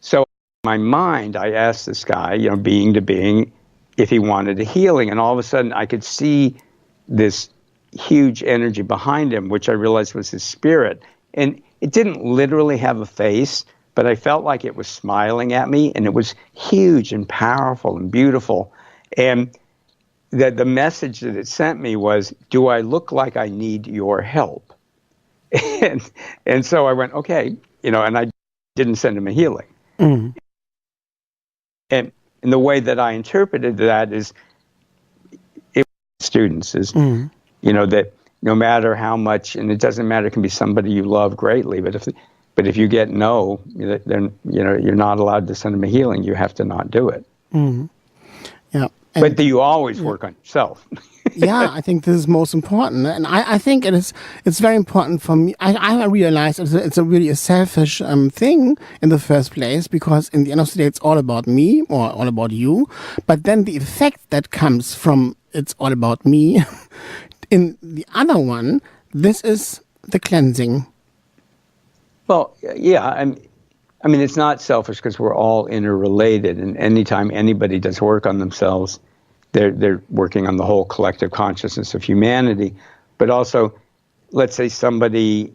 So in my mind, I asked this guy, being to being, if he wanted a healing, and all of a sudden I could see this huge energy behind him, which I realized was his spirit. And it didn't literally have a face, but I felt like it was smiling at me, and it was huge and powerful and beautiful. And the message that it sent me was, do I look like I need your help? And so I went, okay, and I didn't send him a healing. Mm. And the way that I interpreted that is, students is, that no matter how much, and it doesn't matter, it can be somebody you love greatly, but if you get no, then you're not allowed to send them a healing. You have to not do it. Mm. Yeah. But you always work on yourself. Yeah, I think this is most important, and I think it's very important for me. I realize it's really a selfish thing in the first place, because in the end of the day it's all about me or all about you, but then the effect that comes from it's all about me in the other one, this is the cleansing. Well, yeah, I mean, it's not selfish because we're all interrelated, and anytime anybody does work on themselves, they're working on the whole collective consciousness of humanity. But also, let's say somebody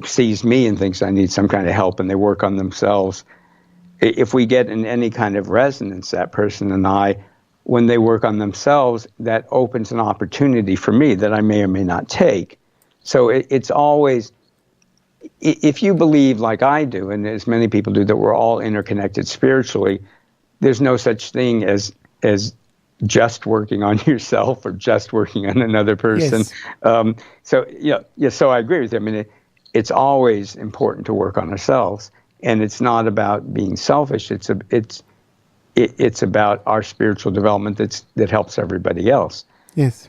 sees me and thinks I need some kind of help, and they work on themselves. If we get in any kind of resonance, that person and I, when they work on themselves, that opens an opportunity for me that I may or may not take. So it's always, if you believe like I do, and as many people do, that we're all interconnected spiritually, there's no such thing as just working on yourself or just working on another person. Yes. So I agree with you. I mean, it's always important to work on ourselves, and it's not about being selfish. It's about our spiritual development that helps everybody else. Yes,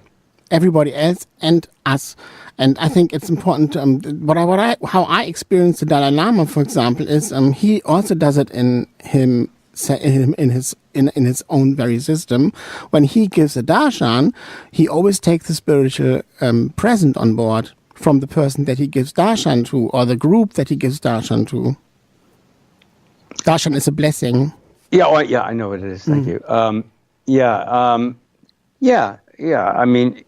everybody else and us. And I think it's important. How I experience the Dalai Lama, for example, is he also does it in his own very system. When he gives a darshan, he always takes the spiritual present on board from the person that he gives darshan to, or the group that he gives darshan to. Darshan is a blessing. Yeah, I know what it is. Thank you. I mean,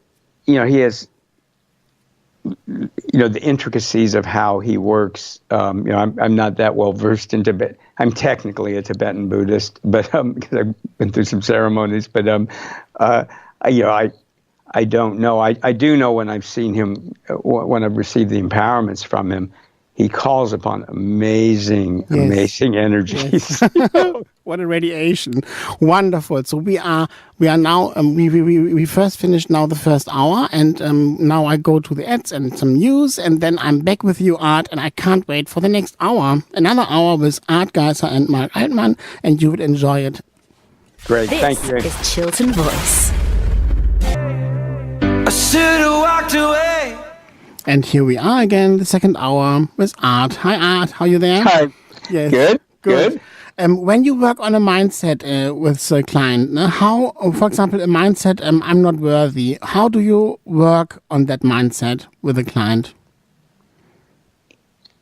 he has, the intricacies of how he works. I'm not that well versed in Tibet. I'm technically a Tibetan Buddhist, but because I've been through some ceremonies. But I don't know. I do know when I've seen him, when I've received the empowerments from him, he calls upon amazing energies. Yes. What a radiation. Wonderful. So we are now, we first finished now the first hour, and now I go to the ads and some news, and then I'm back with you, Art, and I can't wait for the next hour. Another hour with Art Giser and Marc Altmann, and you would enjoy it. Great. Thank you. This is Chiltern Voice. I should have walked away. And here we are again, the second hour with Art. Hi, Art. How are you there? Hi. Yes. Good. When you work on a mindset with a client, how, for example, a mindset, I'm not worthy, how do you work on that mindset with a client?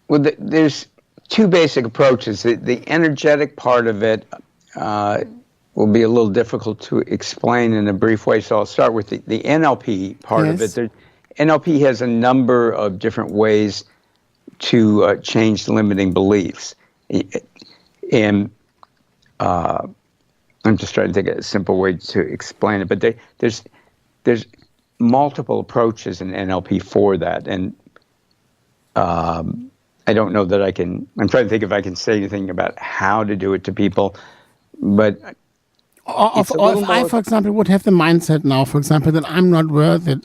Well, there's two basic approaches. The energetic part of it will be a little difficult to explain in a brief way, so I'll start with the NLP part of it. NLP has a number of different ways to change limiting beliefs. And I'm just trying to think of a simple way to explain it. But there's multiple approaches in NLP for that. And I don't know that I'm trying to think if I can say anything about how to do it to people. But if I, for example, would have the mindset now, for example, that I'm not worthy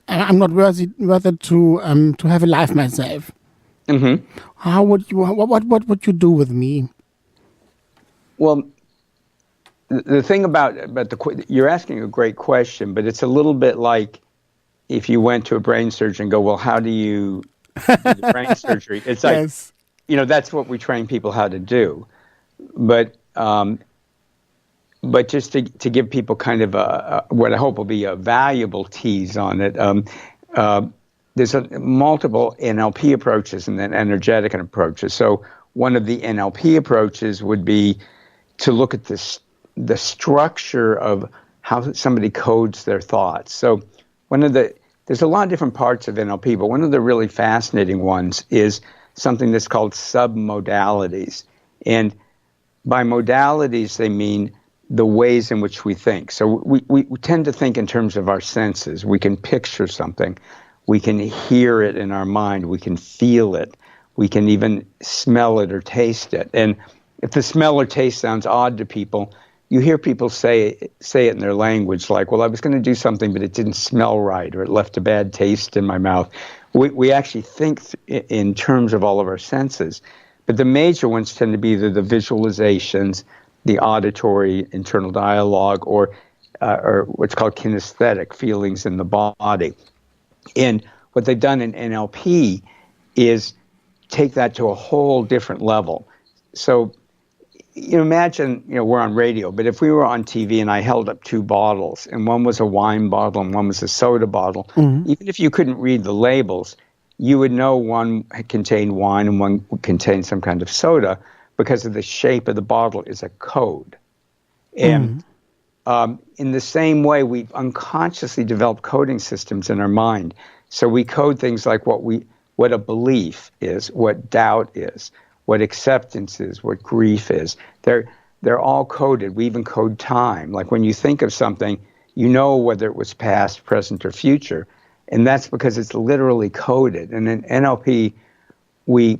to have a life myself. Mm-hmm. How would you? What would you do with me? Well, the thing about you're asking a great question, but it's a little bit like if you went to a brain surgeon and go, well, how do you do the brain surgery? It's like, yes. That's what we train people how to do. But just to give people kind of what I hope will be a valuable tease on it, there's multiple NLP approaches and then energetic approaches. So one of the NLP approaches would be to look at the structure of how somebody codes their thoughts. So there's a lot of different parts of NLP, but one of the really fascinating ones is something that's called submodalities. And by modalities, they mean the ways in which we think. So we tend to think in terms of our senses. We can picture something. We can hear it in our mind. We can feel it. We can even smell it or taste it. And if the smell or taste sounds odd to people, you hear people say it in their language, like, well, I was going to do something, but it didn't smell right, or it left a bad taste in my mouth. We actually think in terms of all of our senses. But the major ones tend to be the visualizations, the auditory internal dialogue, or what's called kinesthetic feelings in the body. And what they've done in NLP is take that to a whole different level. So you imagine, we're on radio, but if we were on TV and I held up two bottles, and one was a wine bottle and one was a soda bottle, even if you couldn't read the labels, you would know one contained wine and one contained some kind of soda, because of the shape of the bottle is a code. And in the same way, we've unconsciously developed coding systems in our mind. So we code things like what a belief is, what doubt is, what acceptance is, what grief is. They're all coded. We even code time. Like when you think of something, you know whether it was past, present, or future. And that's because it's literally coded. And in NLP, we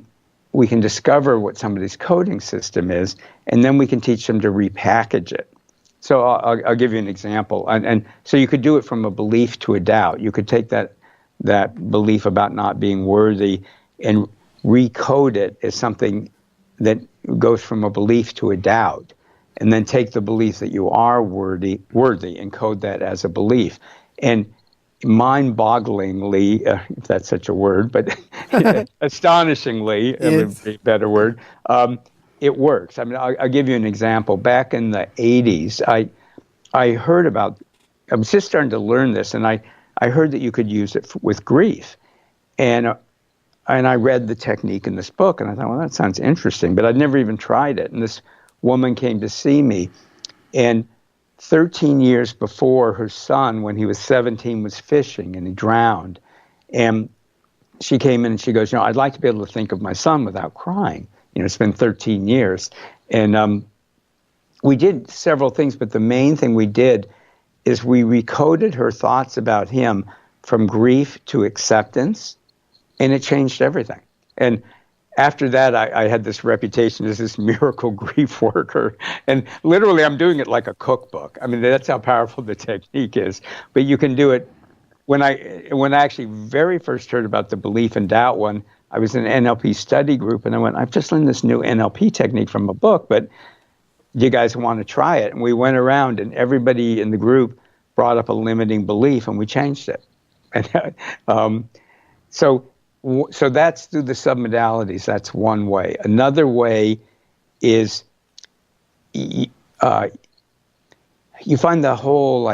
can discover what somebody's coding system is, and then we can teach them to repackage it. So I'll give you an example. And so you could do it from a belief to a doubt. You could take that belief about not being worthy and recode it as something that goes from a belief to a doubt, and then take the belief that you are worthy and code that as a belief. And mind-bogglingly, if that's such a word, but astonishingly, it would be a better word, it works. I mean, I'll give you an example. Back in the 80s, I heard about, I was just starting to learn this, and I heard that you could use it with grief. And I read the technique in this book, and I thought, well, that sounds interesting, but I'd never even tried it. And this woman came to see me, and 13 years before, her son, when he was 17, was fishing, and he drowned. And she came in and she goes, I'd like to be able to think of my son without crying. It's been 13 years. And we did several things, but the main thing we did is we recoded her thoughts about him from grief to acceptance, and it changed everything. And after that, I had this reputation as this miracle grief worker. And literally, I'm doing it like a cookbook. I mean, that's how powerful the technique is. But you can do it. When I actually very first heard about the belief and doubt one, I was in an NLP study group, and I went, I've just learned this new NLP technique from a book, but do you guys want to try it? And we went around, and everybody in the group brought up a limiting belief, and we changed it. And, so that's through the submodalities. That's one way. Another way is you find the whole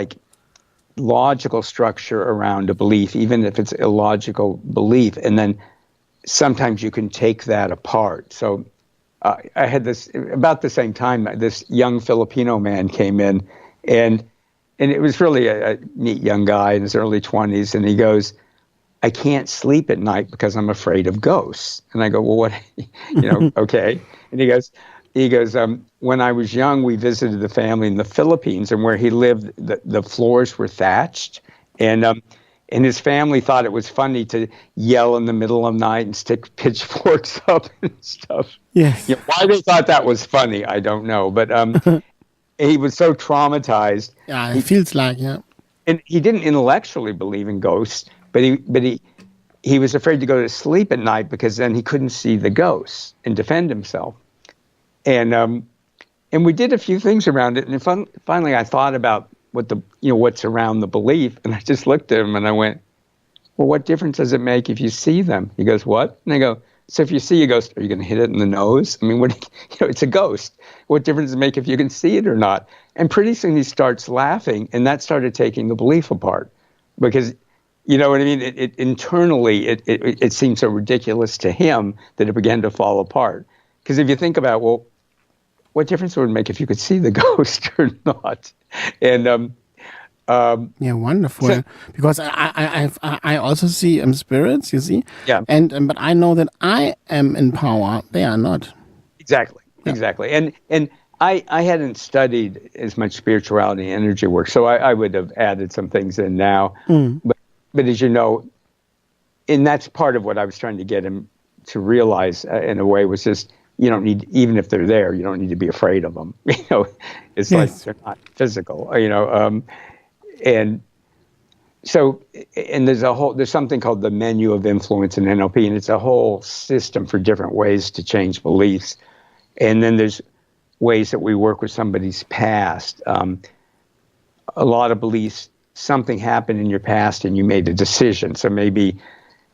logical structure around a belief, even if it's illogical belief, and then sometimes you can take that apart. So I had this, about the same time, this young Filipino man came in, and it was really a neat young guy in his early 20s, and he goes, I can't sleep at night because I'm afraid of ghosts. And I go, well, what, okay. And he goes, when I was young, we visited the family in the Philippines, and where he lived, the floors were thatched. And his family thought it was funny to yell in the middle of the night and stick pitchforks up and stuff. Yes. Why they thought that was funny, I don't know. But he was so traumatized. Yeah, it feels like, yeah. And he didn't intellectually believe in ghosts, but he was afraid to go to sleep at night because then he couldn't see the ghosts and defend himself. And we did a few things around it, and finally I thought about what's around the belief, and I just looked at him and I went, well, what difference does it make if you see them? He goes, what? And I go, so if you see a ghost, are you going to hit it in the nose? I mean, it's a ghost. What difference does it make if you can see it or not? And pretty soon he starts laughing, and that started taking the belief apart, because you know what I mean? Internally, it seemed so ridiculous to him that it began to fall apart. Because if you think about, well, what difference would it make if you could see the ghost or not? And yeah, wonderful. So, because I also see spirits, you see. Yeah. And but I know that I am in power. They are not. Exactly. And I hadn't studied as much spirituality and energy work, so I would have added some things in now. But as you know, and that's part of what I was trying to get him to realize in a way was just, you don't need, even if they're there, you don't need to be afraid of them. It's like they're not physical, and so, and there's something called the menu of influence in NLP, and it's a whole system for different ways to change beliefs. And then there's ways that we work with somebody's past. A lot of beliefs, something happened in your past and you made a decision. So maybe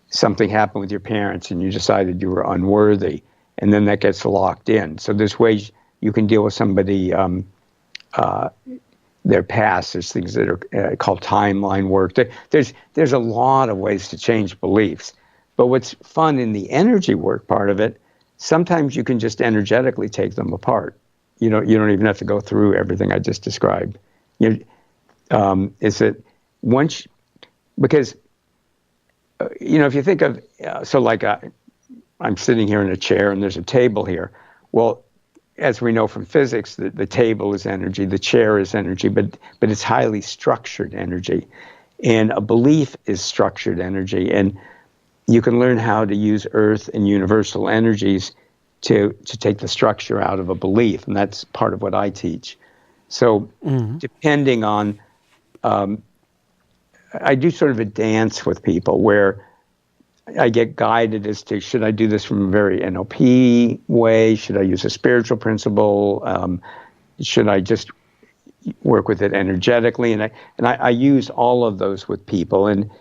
something happened with your parents and you decided you were unworthy, and then that gets locked in. So there's ways you can deal with somebody, their past. There's things that are called timeline work. There's a lot of ways to change beliefs. But what's fun in the energy work part of it, sometimes you can just energetically take them apart. You don't even have to go through everything I just described. Is it once, because if you think of I'm sitting here in a chair and there's a table here. Well, as we know from physics, the table is energy, the chair is energy, but it's highly structured energy, and a belief is structured energy, and you can learn how to use earth and universal energies to take the structure out of a belief, and that's part of what I teach. So depending on, I do sort of a dance with people where I get guided as to, should I do this from a very NLP way? Should I use a spiritual principle? Should I just work with it energetically? And I use all of those with people. And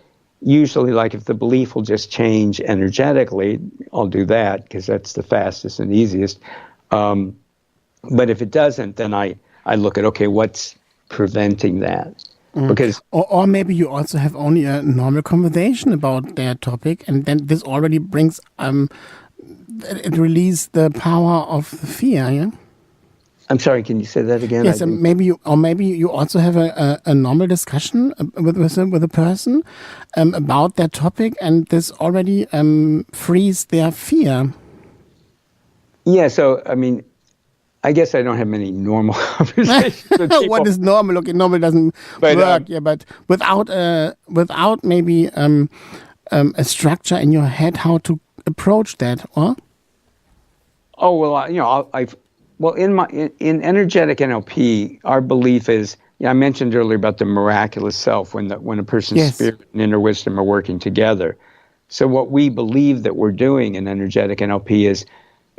usually, like, if the belief will just change energetically, I'll do that because that's the fastest and easiest. But if it doesn't, then I look at, okay, what's preventing that? Because or maybe you also have only a normal conversation about their topic, and then this already brings it releases the power of the fear. Yeah. I'm sorry. Can you say that again? Yes, maybe you also have a normal discussion with a person about their topic, and this already frees their fear. Yeah. So I guess I don't have many normal conversations with people. What is normal? Okay, normal doesn't work. Yeah, but without maybe a structure in your head how to approach that, or? Oh well, well in energetic NLP, our belief is, I mentioned earlier about the miraculous self, when a person's spirit and inner wisdom are working together. So what we believe that we're doing in energetic NLP is,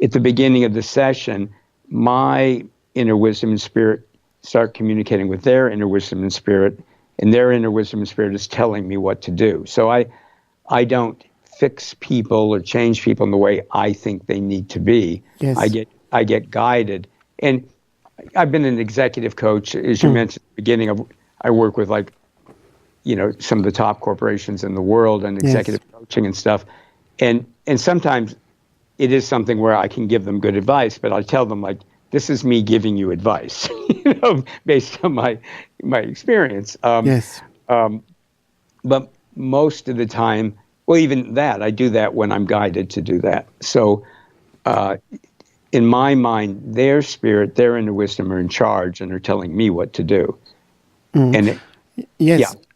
at the beginning of the session, my inner wisdom and spirit start communicating with their inner wisdom and spirit, and their inner wisdom and spirit is telling me what to do. So I don't fix people or change people in the way I think they need to be. Yes. I get guided. And I've been an executive coach, as you mentioned at the beginning. I work with some of the top corporations in the world and executive coaching and stuff. And sometimes it is something where I can give them good advice, but I tell them, like, this is me giving you advice, based on my experience. But most of the time, well, even that, I do that when I'm guided to do that. So in my mind, their spirit, their inner wisdom are in charge and are telling me what to do. And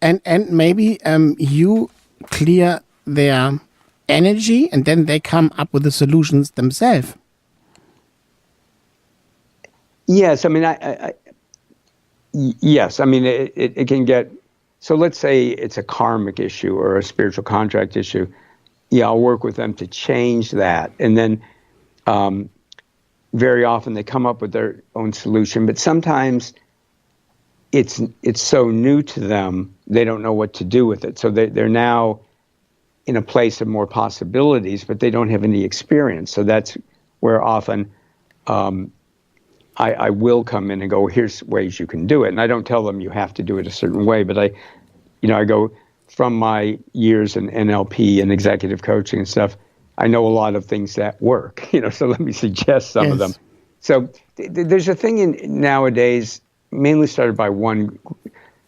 and maybe you clear their energy, and then they come up with the solutions themselves. Yes, yes, it can get, so let's say it's a karmic issue or a spiritual contract issue. Yeah, I'll work with them to change that. And then very often they come up with their own solution, but sometimes it's so new to them, they don't know what to do with it. So they're now in a place of more possibilities, but they don't have any experience. So that's where often I will come in and go, here's ways you can do it. And I don't tell them you have to do it a certain way, but I go, from my years in NLP and executive coaching and stuff, I know a lot of things that work, so let me suggest some of them. So there's a thing nowadays, mainly started by one.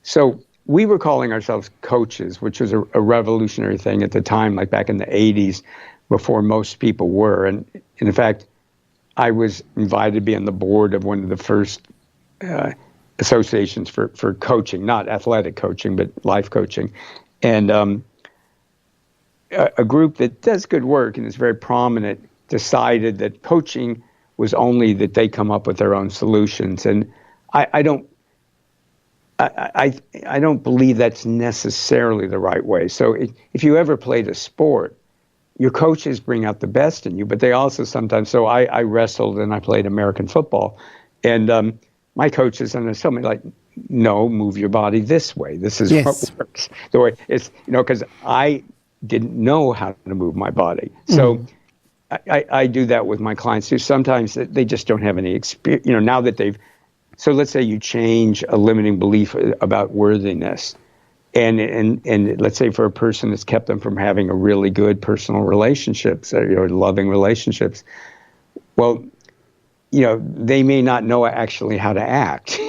So we were calling ourselves coaches, which was a revolutionary thing at the time, like back in the 80s, before most people were. And in fact, I was invited to be on the board of one of the first associations for coaching, not athletic coaching, but life coaching. And a group that does good work and is very prominent decided that coaching was only that they come up with their own solutions. And I don't believe that's necessarily the right way. So if you ever played a sport, your coaches bring out the best in you, but they also sometimes, so I wrestled and I played American football. And my coaches, and told me, like, no, move your body this way. This is what works. The way it's, because I didn't know how to move my body. So I do that with my clients too. Sometimes they just don't have any experience, now that so let's say you change a limiting belief about worthiness. And let's say for a person that's kept them from having a really good personal relationships or loving relationships, well, they may not know actually how to act.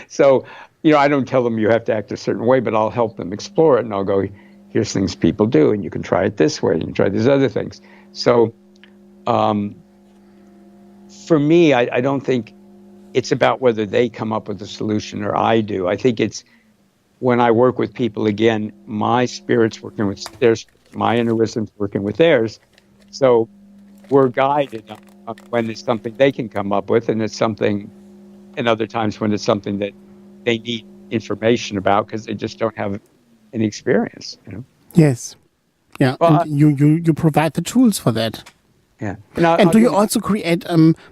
So, I don't tell them you have to act a certain way, but I'll help them explore it, and I'll go, here's things people do, and you can try it this way, and you can try these other things. So, for me, I don't think it's about whether they come up with a solution or I do. I think it's when I work with people, again, my spirit's working with theirs, my inner wisdom's working with theirs. So we're guided on when it's something they can come up with, and it's something, and other times when it's something that they need information about because they just don't have any experience. Yes. Yeah. Well, and you provide the tools for that. Yeah. And do you also create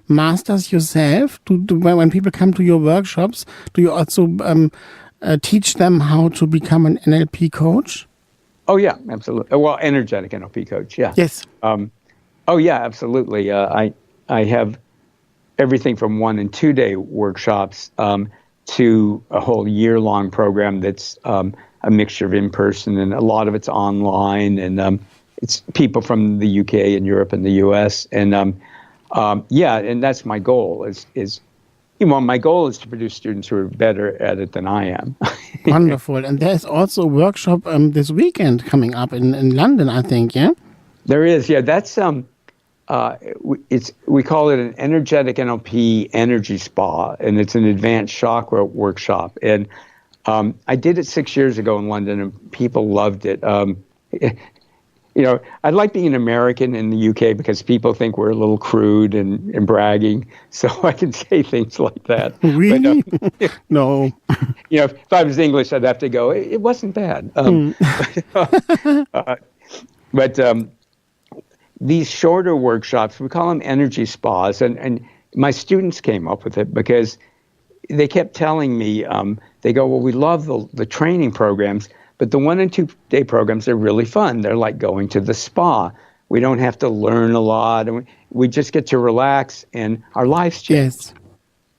masters yourself? When people come to your workshops, do you also teach them how to become an NLP coach? Oh, yeah, absolutely. Well, energetic NLP coach, yeah. Yes. Oh, yeah, absolutely. I have everything from 1 and 2 day workshops to a whole year-long program that's a mixture of in-person, and a lot of it's online, and it's people from the UK and Europe and the US. And and that's my goal is my goal is to produce students who are better at it than I am. Wonderful. And there's also a workshop this weekend coming up in London, I think, yeah? There is, yeah. That's we call it an energetic NLP energy spa, and it's an advanced chakra workshop. And I did it 6 years ago in London, and people loved it. I like being an American in the UK because people think we're a little crude and bragging, so I can say things like that. Really? But, no. If I was English, I'd have to go, it wasn't bad. But these shorter workshops, we call them energy spas, and my students came up with it because they kept telling me, they go, well, we love the training programs, but the 1 and 2 day programs are really fun. They're like going to the spa. We don't have to learn a lot, and we just get to relax, and our lives change. Yes.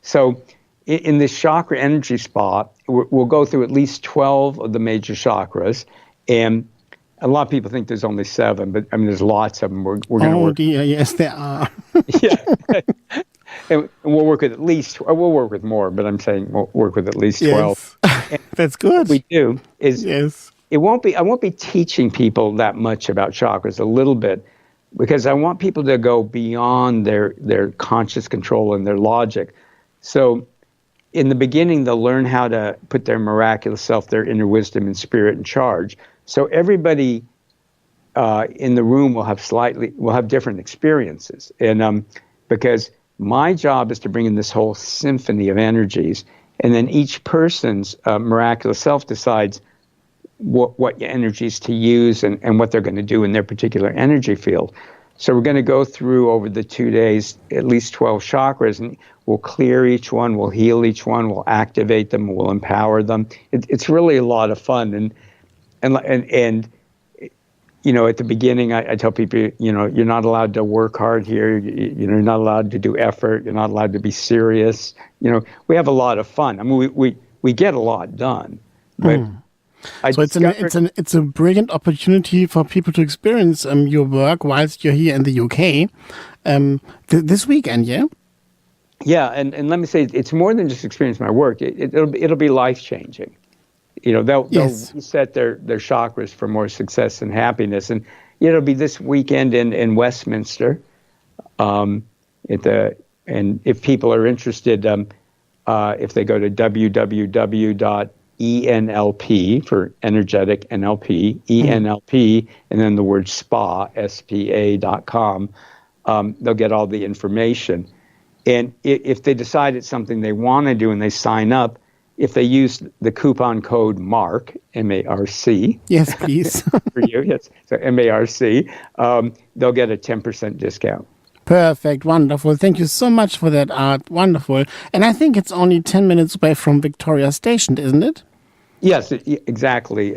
So in this chakra energy spa, we'll go through at least 12 of the major chakras, and a lot of people think there's only 7, but I mean, there's lots of them. We're going to work. Oh dear, yes, there are. Yeah. And we'll work with at least, or we'll work with more, but I'm saying we'll work with at least 12. Yes. That's good. What we do is, yes. I won't be teaching people that much about chakras, a little bit, because I want people to go beyond their conscious control and their logic. So in the beginning, they'll learn how to put their miraculous self, their inner wisdom and spirit in charge. So everybody in the room will have different experiences. And because my job is to bring in this whole symphony of energies, and then each person's miraculous self decides what energies to use and what they're going to do in their particular energy field. So we're going to go through over the 2 days at least 12 chakras, and we'll clear each one, we'll heal each one, we'll activate them, we'll empower them. It's really a lot of fun, and at the beginning, I tell people, you're not allowed to work hard here. You're not allowed to do effort. You're not allowed to be serious. We have a lot of fun. I mean, we get a lot done. But so it's a brilliant opportunity for people to experience your work whilst you're here in the UK this weekend, yeah? Yeah, and let me say, it's more than just experience my work. It'll be life-changing. They'll reset their chakras for more success and happiness. And it'll be this weekend in Westminster. And if people are interested, if they go to www.enlp for energetic NLP, ENLP, and then the word spa, SPA.com, they'll get all the information. And if they decide it's something they want to do and they sign up, if they use the coupon code MARC, M-A-R-C. Yes, please. For you, yes. So M-A-R-C, they'll get a 10% discount. Perfect. Wonderful. Thank you so much for that, Art. Wonderful. And I think it's only 10 minutes away from Victoria Station, isn't it? Yes, exactly.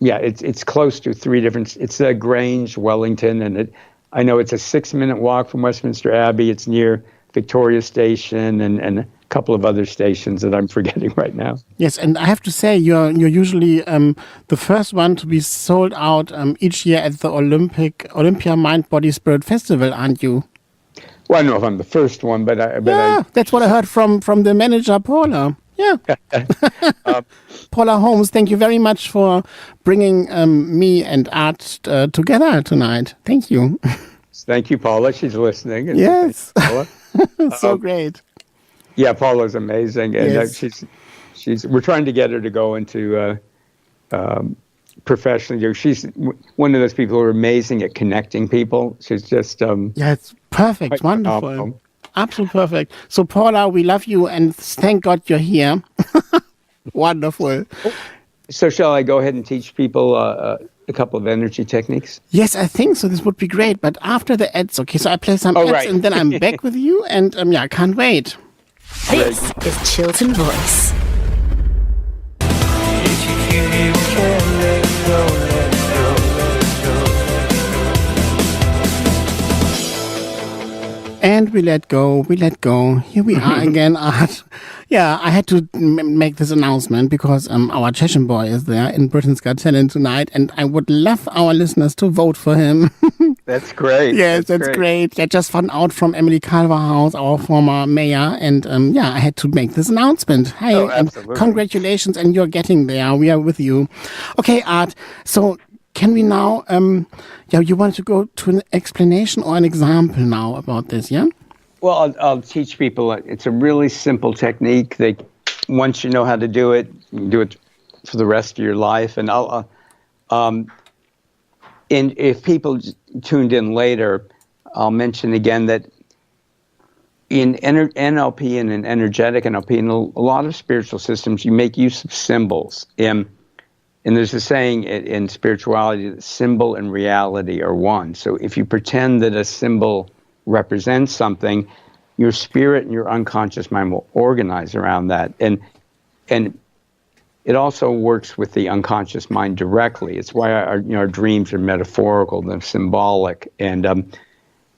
It's close to three different, it's Grange, Wellington, and I know it's a 6-minute walk from Westminster Abbey. It's near Victoria Station and a couple of other stations that I'm forgetting right now. Yes, and I have to say, you're usually the first one to be sold out each year at the Olympia Mind Body Spirit Festival, aren't you? Well, I don't know if I'm the first one, but that's what I heard from the manager, Paula. Yeah. Paula Holmes, thank you very much for bringing me and Art together tonight. Thank you. Thank you, Paula. She's listening. Yes. Paula. So great. Yeah, Paula's amazing, and Yes. she's. We're trying to get her to go into professionally. She's one of those people who are amazing at connecting people. She's just. Yeah, it's perfect. Wonderful. Absolutely perfect. So, Paula, we love you, and thank God you're here. Wonderful. So, shall I go ahead and teach people a couple of energy techniques? Yes, I think so. This would be great. But after the ads, okay, so I play some ads, right. and then I'm back with you, and I can't wait. This is Chiltern Voice. And we let go. Here we are again, Art. Yeah, I had to make this announcement because our Cheshire boy is there in Britain's Got Talent tonight, and I would love our listeners to vote for him. That's great. Yes, that's great. I just found out from Emily Calverhouse, our former mayor, and I had to make this announcement. Hey, and congratulations, and you're getting there. We are with you. Okay, Art, so can we now, you want to go to an explanation or an example now about this, yeah? Well, I'll teach people. It's a really simple technique. Once you know how to do it, you can do it for the rest of your life. And and if people tuned in later, I'll mention again that in NLP and in energetic NLP, and a lot of spiritual systems, you make use of symbols. And there's a saying in spirituality that symbol and reality are one. So if you pretend that a symbol represents something, your spirit and your unconscious mind will organize around that. And it also works with the unconscious mind directly. It's why our dreams are metaphorical, they're symbolic, and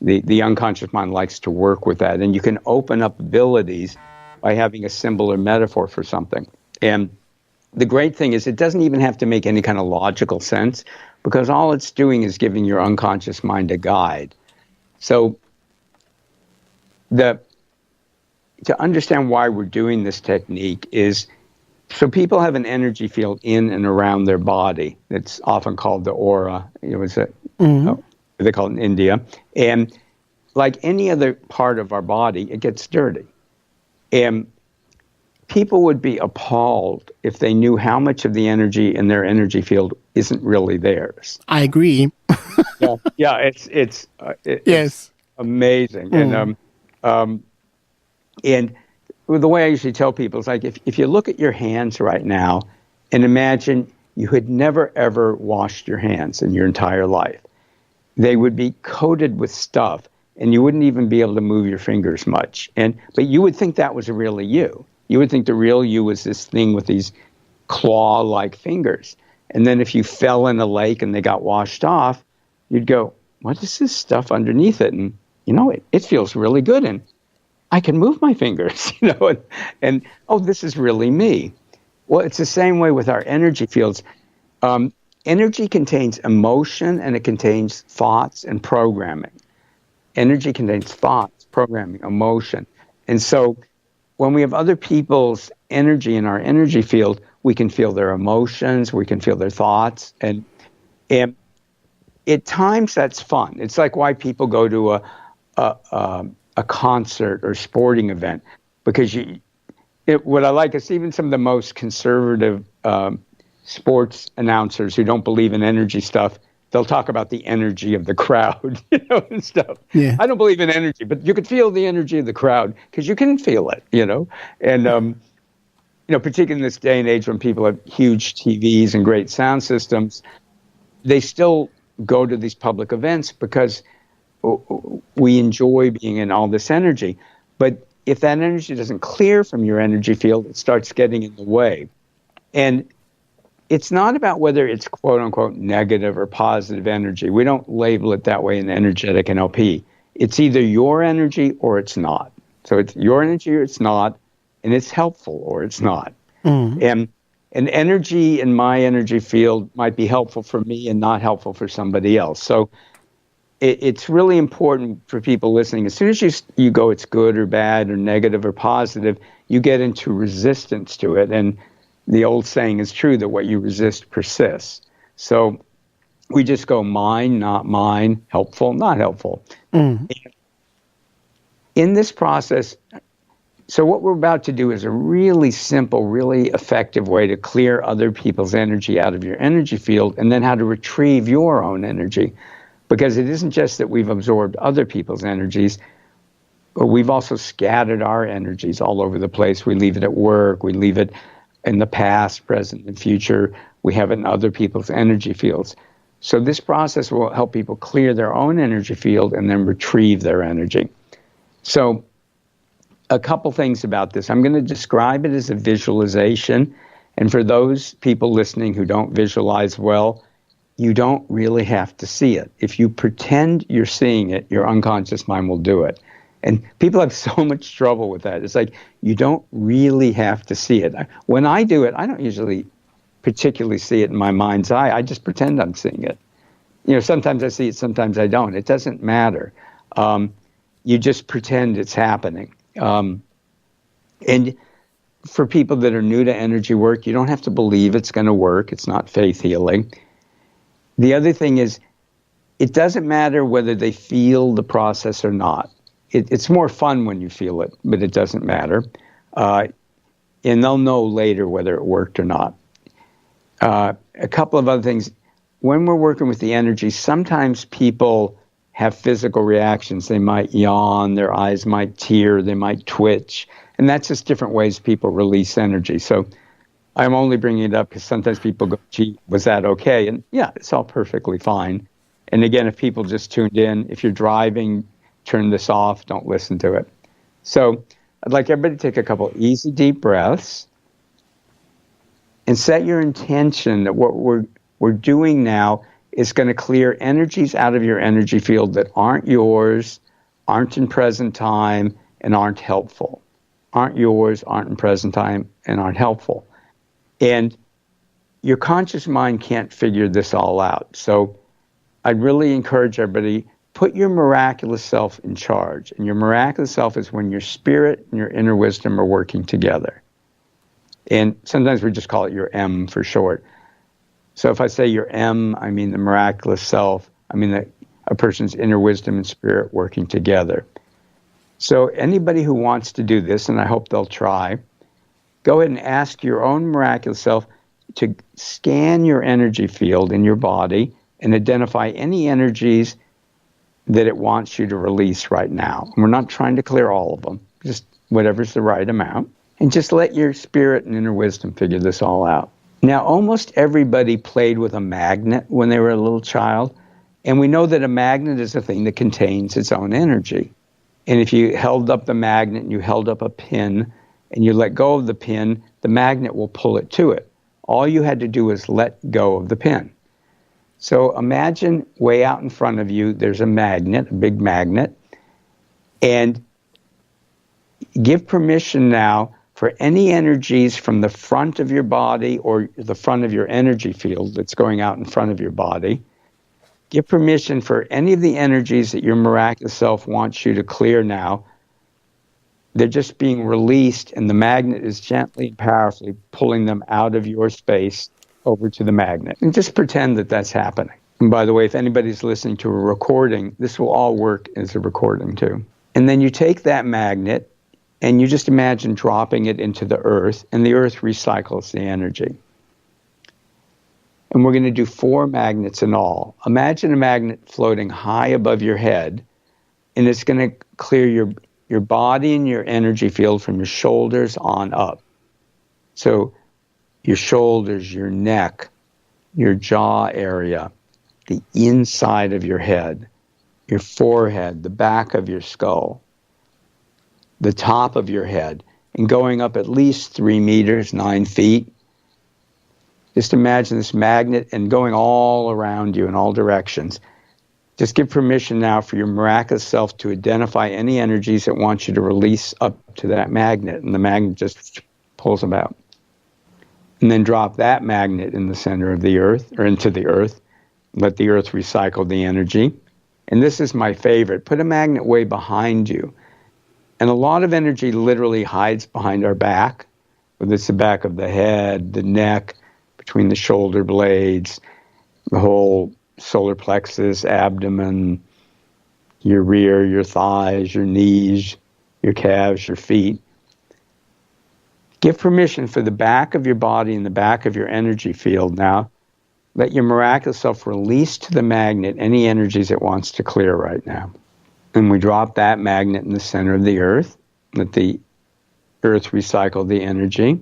the unconscious mind likes to work with that. And you can open up abilities by having a symbol or metaphor for something. And the great thing is it doesn't even have to make any kind of logical sense, because all it's doing is giving your unconscious mind a guide. So to understand why we're doing this technique is, so people have an energy field in and around their body. It's often called the aura. They call it in India. And like any other part of our body, it gets dirty. And people would be appalled if they knew how much of the energy in their energy field isn't really theirs. I agree. It's amazing. And the way I usually tell people is like, if you look at your hands right now and imagine you had never ever washed your hands in your entire life, they would be coated with stuff and you wouldn't even be able to move your fingers much. But you would think that was really you. You would think the real you was this thing with these claw-like fingers. And then if you fell in a lake and they got washed off, you'd go, what is this stuff underneath it? And, it feels really good. And I can move my fingers, and this is really me. Well, it's the same way with our energy fields. Energy contains emotion, and it contains thoughts and programming. Energy contains thoughts, programming, emotion. And so when we have other people's energy in our energy field, we can feel their emotions, we can feel their thoughts, and at times that's fun. It's like why people go to a concert or sporting event, because what I like is even some of the most conservative sports announcers who don't believe in energy stuff, they'll talk about the energy of the crowd, and stuff. Yeah. I don't believe in energy, but you could feel the energy of the crowd because you can feel it, and particularly in this day and age when people have huge TVs and great sound systems, they still go to these public events because we enjoy being in all this energy. But if that energy doesn't clear from your energy field, it starts getting in the way. And it's not about whether it's quote unquote negative or positive energy. We don't label it that way in energetic NLP. It's either your energy or it's not. So it's your energy or it's not, and it's helpful or it's not. And energy in my energy field might be helpful for me and not helpful for somebody else. So it's really important for people listening. As soon as you go, it's good or bad or negative or positive, you get into resistance to it. And the old saying is true that what you resist persists. So we just go mine, not mine, helpful, not helpful. In this process, so what we're about to do is a really simple, really effective way to clear other people's energy out of your energy field, and then how to retrieve your own energy. Because it isn't just that we've absorbed other people's energies, but we've also scattered our energies all over the place. We leave it at work, we leave it in the past, present, and future. We have it in other people's energy fields. So this process will help people clear their own energy field and then retrieve their energy. So a couple things about this. I'm going to describe it as a visualization. And for those people listening who don't visualize well, you don't really have to see it. If you pretend you're seeing it, your unconscious mind will do it. And people have so much trouble with that. It's like, you don't really have to see it. When I do it, I don't usually particularly see it in my mind's eye. I just pretend I'm seeing it. Sometimes I see it, sometimes I don't. It doesn't matter. You just pretend it's happening. And for people that are new to energy work, you don't have to believe it's going to work. It's not faith healing. The other thing is, it doesn't matter whether they feel the process or not. It's more fun when you feel it, but it doesn't matter. And they'll know later whether it worked or not. A couple of other things. When we're working with the energy, sometimes people have physical reactions. They might yawn, their eyes might tear, they might twitch. And that's just different ways people release energy. So I'm only bringing it up because sometimes people go, gee, was that okay? And yeah, it's all perfectly fine. And again, if people just tuned in, if you're driving, turn this off, don't listen to it. So I'd like everybody to take a couple easy, deep breaths and set your intention that what we're doing now is going to clear energies out of your energy field that aren't yours, aren't in present time, and aren't helpful. Aren't yours, aren't in present time, and aren't helpful. And your conscious mind can't figure this all out. So I'd really encourage everybody, put your miraculous self in charge. And your miraculous self is when your spirit and your inner wisdom are working together. And sometimes we just call it your M for short. So if I say your M, I mean the miraculous self. I mean a person's inner wisdom and spirit working together. So anybody who wants to do this, and I hope they'll try, go ahead and ask your own miraculous self to scan your energy field in your body and identify any energies that it wants you to release right now. And we're not trying to clear all of them, just whatever's the right amount. And just let your spirit and inner wisdom figure this all out. Now, almost everybody played with a magnet when they were a little child. And we know that a magnet is a thing that contains its own energy. And if you held up the magnet and you held up a pin and you let go of the pin, the magnet will pull it to it. All you had to do was let go of the pin. So imagine way out in front of you, there's a magnet, a big magnet, and give permission now for any energies from the front of your body or the front of your energy field that's going out in front of your body. Give permission for any of the energies that your miraculous self wants you to clear now. They're just being released, and the magnet is gently and powerfully pulling them out of your space over to the magnet. And just pretend that that's happening. And by the way, if anybody's listening to a recording, this will all work as a recording too. And then you take that magnet and you just imagine dropping it into the earth, and the earth recycles the energy. And we're going to do 4 magnets in all. Imagine a magnet floating high above your head, and it's going to clear your body and your energy field from your shoulders on up. So your shoulders, your neck, your jaw area, the inside of your head, your forehead, the back of your skull, the top of your head, and going up at least 3 meters, 9 feet. Just imagine this magnet and going all around you in all directions. Just give permission now for your miraculous self to identify any energies that want you to release up to that magnet, and the magnet just pulls them out. And then drop that magnet in the center of the earth, or into the earth. Let the earth recycle the energy. And this is my favorite. Put a magnet way behind you. And a lot of energy literally hides behind our back, whether it's the back of the head, the neck, between the shoulder blades, the whole solar plexus, abdomen, your rear, your thighs, your knees, your calves, your feet. Give permission for the back of your body and the back of your energy field now. Let your miraculous self release to the magnet any energies it wants to clear right now. And we drop that magnet in the center of the earth. Let the earth recycle the energy.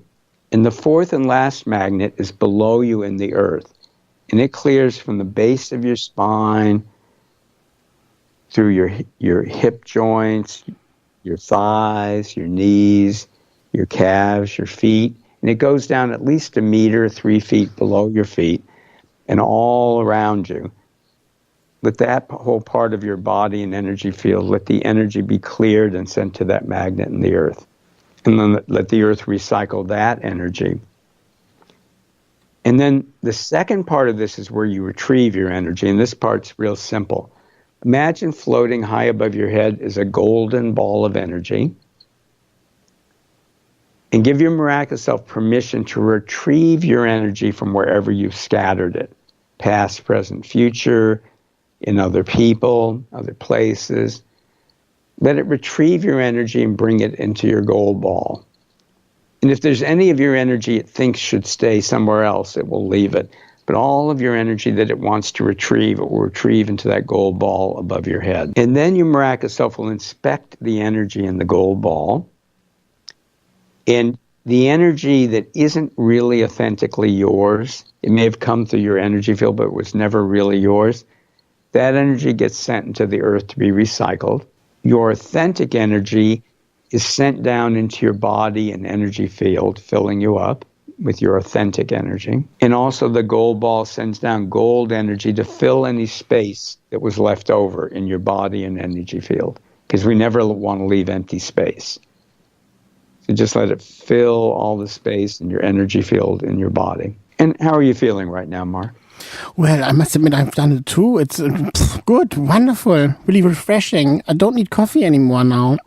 And the 4th and last magnet is below you in the earth. And it clears from the base of your spine, through your hip joints, your thighs, your knees, your calves, your feet. And it goes down at least 1 meter, 3 feet below your feet, and all around you. Let that whole part of your body and energy field, let the energy be cleared and sent to that magnet in the earth. And then let the earth recycle that energy. And then the second part of this is where you retrieve your energy, and this part's real simple. Imagine floating high above your head is a golden ball of energy. And give your miraculous self permission to retrieve your energy from wherever you've scattered it. Past, present, future, in other people, other places. Let it retrieve your energy and bring it into your gold ball. And if there's any of your energy it thinks should stay somewhere else, it will leave it. But all of your energy that it wants to retrieve, it will retrieve into that gold ball above your head. And then your miraculous self will inspect the energy in the gold ball. And the energy that isn't really authentically yours, it may have come through your energy field, but it was never really yours, that energy gets sent into the earth to be recycled. Your authentic energy is sent down into your body and energy field, filling you up with your authentic energy. And also the gold ball sends down gold energy to fill any space that was left over in your body and energy field, because we never want to leave empty space. So just let it fill all the space in your energy field in your body. And how are you feeling right now, Marc? Well, I must admit I've done it too. It's good, wonderful, really refreshing. I don't need coffee anymore now.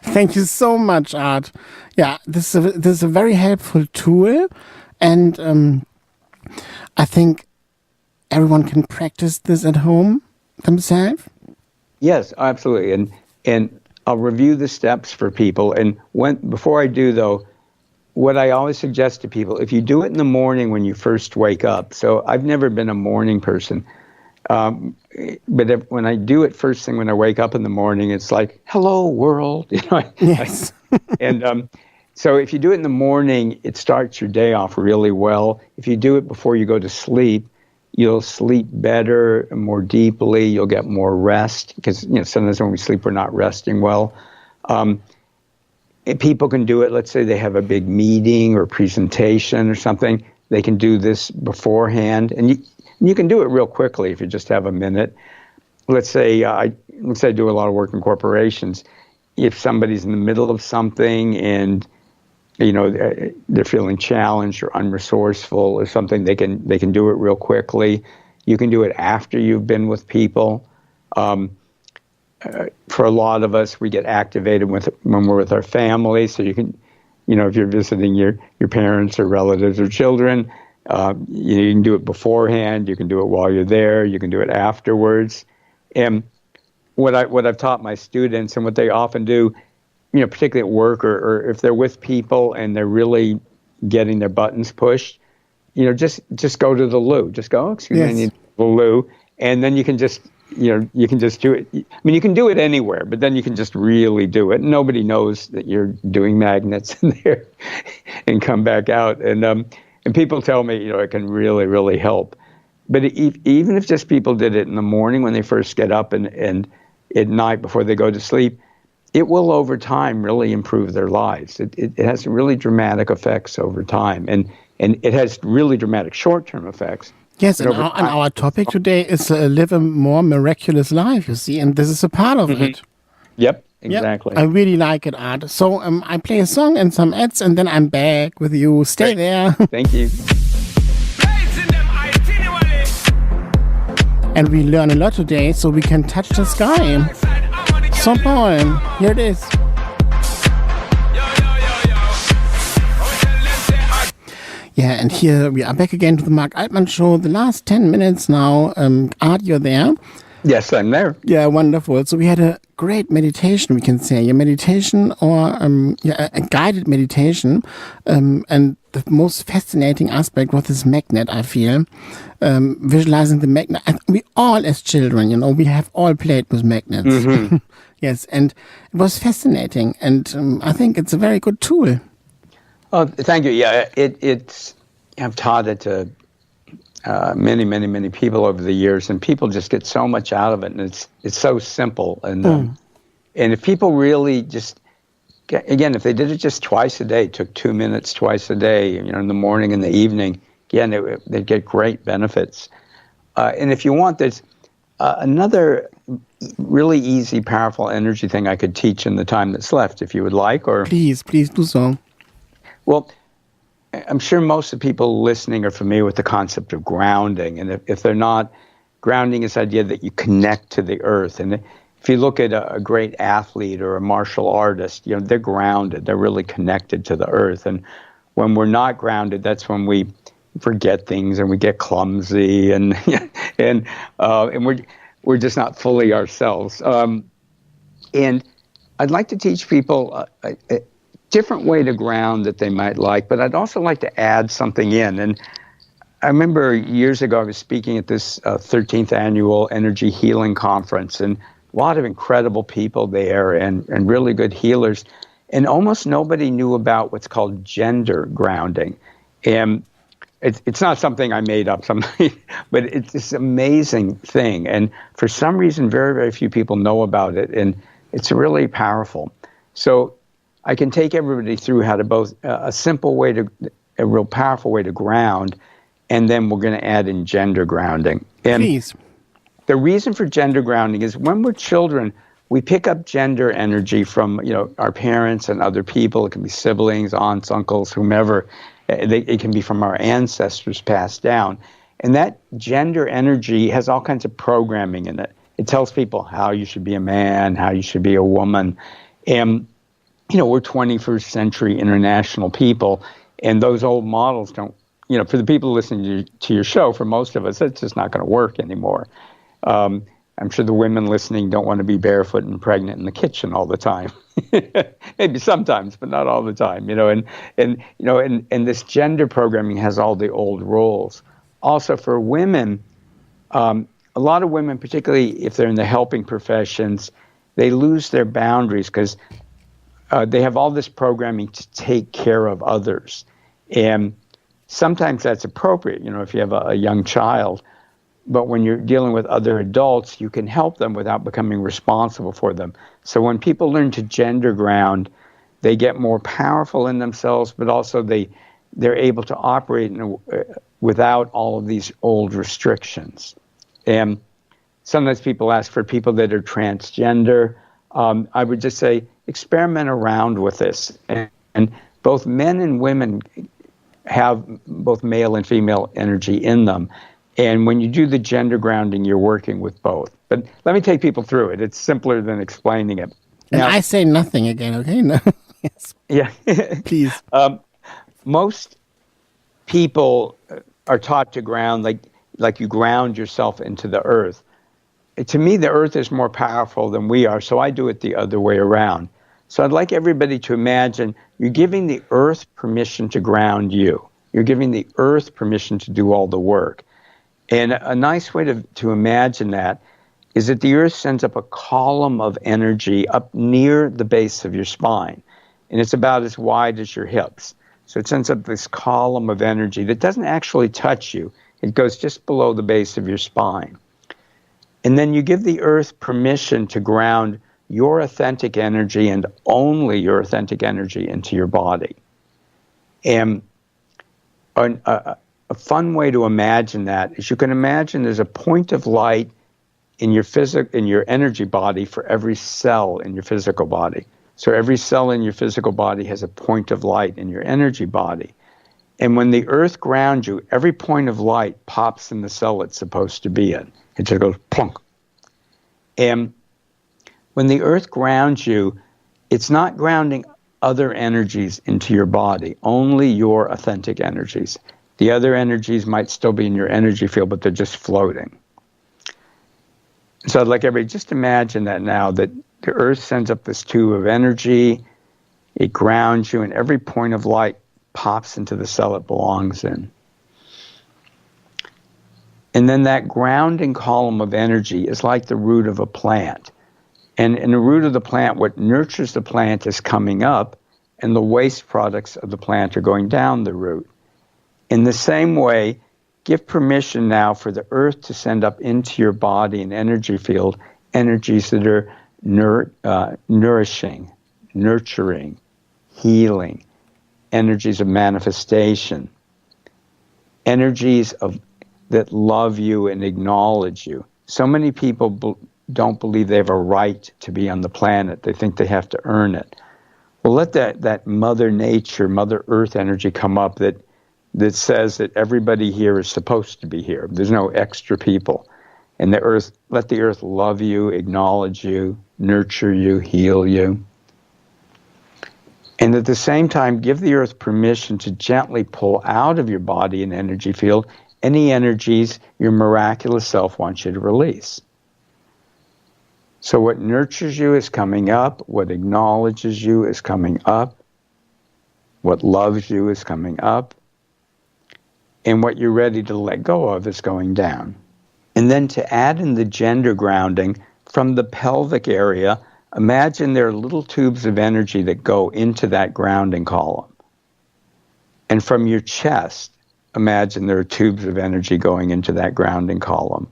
Thank you so much, Art. Yeah, this is a very helpful tool, and I think everyone can practice this at home themselves. Yes, absolutely. And I'll review the steps for people. And before I do, though, what I always suggest to people, if you do it in the morning when you first wake up, so I've never been a morning person, but when I do it first thing when I wake up in the morning, it's like, hello, world. Yes. And so if you do it in the morning, it starts your day off really well. If you do it before you go to sleep, you'll sleep better and more deeply. You'll get more rest, because sometimes when we sleep, we're not resting well. People can do it, let's say they have a big meeting or presentation or something, they can do this beforehand. And you can do it real quickly if you just have a minute. Let's say I do a lot of work in corporations. If somebody's in the middle of something and they're feeling challenged or unresourceful or something, they can do it real quickly. You can do it after you've been with people. For a lot of us, we get activated when we're with our family. So you can, if you're visiting your parents or relatives or children, you can do it beforehand. You can do it while you're there. You can do it afterwards. And what I've taught my students and what they often do, particularly at work or if they're with people and they're really getting their buttons pushed, just go to the loo. Just go, excuse me, I need the loo. And then you can just, you can just do it. I mean, you can do it anywhere, but then you can just really do it. Nobody knows that you're doing magnets in there and come back out. And people tell me, it can really, really help. But even if just people did it in the morning when they first get up and at night before they go to sleep, it will over time really improve their lives. It has really dramatic effects over time. And it has really dramatic short-term effects. Yes, and our topic today is live a more miraculous life, you see, and this is a part of it. Yep, exactly. Yep, I really like it, Art. So I play a song and some ads, and then I'm back with you. Stay there. Thank you. And we learn a lot today, so we can touch the sky. So, Paul, here it is. Yeah, and here we are back again to the Marc Altmann Show. The last 10 minutes now. Art, you're there? Yes, I'm there. Yeah, wonderful. So we had a great meditation, we can say. A meditation or a guided meditation. And the most fascinating aspect was this magnet, I feel. Visualizing the magnet. We all, as children, we have all played with magnets. Mm-hmm. Yes, and it was fascinating. And I think it's a very good tool. Oh, thank you. Yeah, I've taught it to many, many, many people over the years, and people just get so much out of it, and it's so simple. And if people really just, again, if they did it just twice a day, took 2 minutes twice a day, in the morning and the evening, again, they'd get great benefits. And if you want, there's another really easy, powerful energy thing I could teach in the time that's left, if you would like. Or please do so. Well, I'm sure most of the people listening are familiar with the concept of grounding. And if they're not, grounding is the idea that you connect to the earth. And if you look at a great athlete or a martial artist, they're grounded. They're really connected to the earth. And when we're not grounded, that's when we forget things and we get clumsy and we're just not fully ourselves. And I'd like to teach people different way to ground that they might like, but I'd also like to add something in. And I remember years ago I was speaking at this 13th annual Energy Healing Conference, and a lot of incredible people there and really good healers. And almost nobody knew about what's called gender grounding. And it's not something I made up, but it's this amazing thing. And for some reason, very, very few people know about it. And it's really powerful. So I can take everybody through how to both a simple way to, a real powerful way to ground, and then we're going to add in gender grounding. And please. The reason for gender grounding is when we're children, we pick up gender energy from our parents and other people. It can be siblings, aunts, uncles, whomever. It can be from our ancestors passed down. And that gender energy has all kinds of programming in it. It tells people how you should be a man, how you should be a woman. And we're 21st century international people, and those old models don't, for the people listening to your show, for most of us, it's just not going to work anymore. I'm sure the women listening don't want to be barefoot and pregnant in the kitchen all the time. Maybe sometimes, but not all the time, and this gender programming has all the old roles. Also for women, a lot of women, particularly if they're in the helping professions, they lose their boundaries because they have all this programming to take care of others. And sometimes that's appropriate, if you have a young child. But when you're dealing with other adults, you can help them without becoming responsible for them. So when people learn to gender ground, they get more powerful in themselves, but also they're able to operate without all of these old restrictions. And sometimes people ask for people that are transgender. I would just say, experiment around with this. And both men and women have both male and female energy in them. And when you do the gender grounding, you're working with both. But let me take people through it. It's simpler than explaining it. And now, I say nothing again, okay? No. Yes. Yeah. Please. Most people are taught to ground like you ground yourself into the earth. to me, the earth is more powerful than we are, so I do it the other way around. So I'd like everybody to imagine you're giving the earth permission to ground you. You're giving the earth permission to do all the work. And a nice way to imagine that is that the earth sends up a column of energy up near the base of your spine. And it's about as wide as your hips. So it sends up this column of energy that doesn't actually touch you. It goes just below the base of your spine. And then you give the earth permission to ground your authentic energy and only your authentic energy into your body. And a fun way to imagine that is you can imagine there's a point of light in your energy body for every cell in your physical body. So every cell in your physical body has a point of light in your energy body. And when the earth grounds you, every point of light pops in the cell it's supposed to be in. It just goes plunk. And when the earth grounds you, it's not grounding other energies into your body, only your authentic energies. The other energies might still be in your energy field, but they're just floating. So I'd like everybody just imagine that now, that the earth sends up this tube of energy, it grounds you, and every point of light pops into the cell it belongs in. And then that grounding column of energy is like the root of a plant. And in the root of the plant, what nurtures the plant is coming up, and the waste products of the plant are going down the root. In the same way, give permission now for the earth to send up into your body and energy field energies that are nourishing, nurturing, healing, energies of manifestation, energies that love you and acknowledge you. So many people don't believe they have a right to be on the planet. They think they have to earn it. Well, let that Mother Nature, Mother Earth energy come up that says that everybody here is supposed to be here. There's no extra people. And let the earth love you, acknowledge you, nurture you, heal you. And at the same time, give the earth permission to gently pull out of your body and energy field any energies your miraculous self wants you to release. So what nurtures you is coming up, what acknowledges you is coming up, what loves you is coming up, and what you're ready to let go of is going down. And then to add in the gender grounding, from the pelvic area, imagine there are little tubes of energy that go into that grounding column. And from your chest, imagine there are tubes of energy going into that grounding column.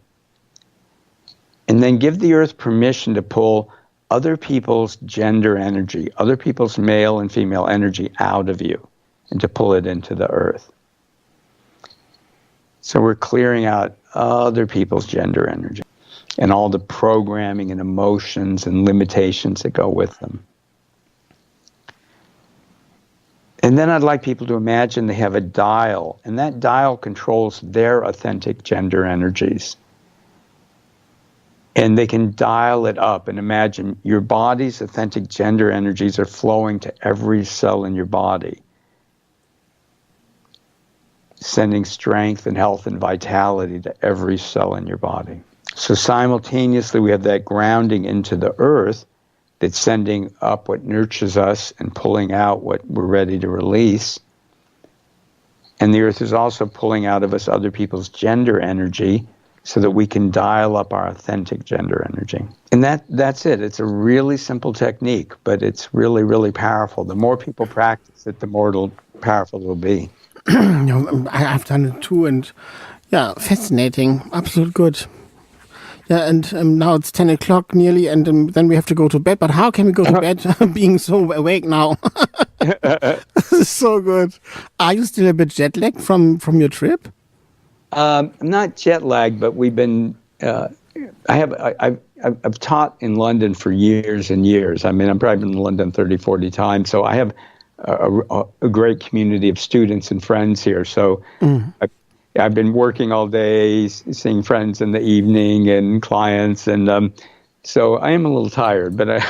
And then give the earth permission to pull other people's gender energy, other people's male and female energy out of you, and to pull it into the earth. So we're clearing out other people's gender energy and all the programming and emotions and limitations that go with them. And then I'd like people to imagine they have a dial, and that dial controls their authentic gender energies. And they can dial it up and imagine your body's authentic gender energies are flowing to every cell in your body, sending strength and health and vitality to every cell in your body. So simultaneously, we have that grounding into the earth that's sending up what nurtures us and pulling out what we're ready to release. And the earth is also pulling out of us other people's gender energy so that we can dial up our authentic gender energy. And that's it. It's a really simple technique, but it's really, really powerful. The more people practice it, the more powerful it'll be. I've done it too, and yeah, fascinating, absolute good. Yeah, and now it's 10 o'clock nearly, and then we have to go to bed. But how can we go to bed being so awake now? This is so good. Are you still a bit jet lagged from your trip? I'm not jet lagged, but we've been. I've taught in London for years and years. I mean, I'm probably been in London 30, 40 times. So I have a great community of students and friends here. So I've been working all day, seeing friends in the evening and clients, and so I am a little tired, but I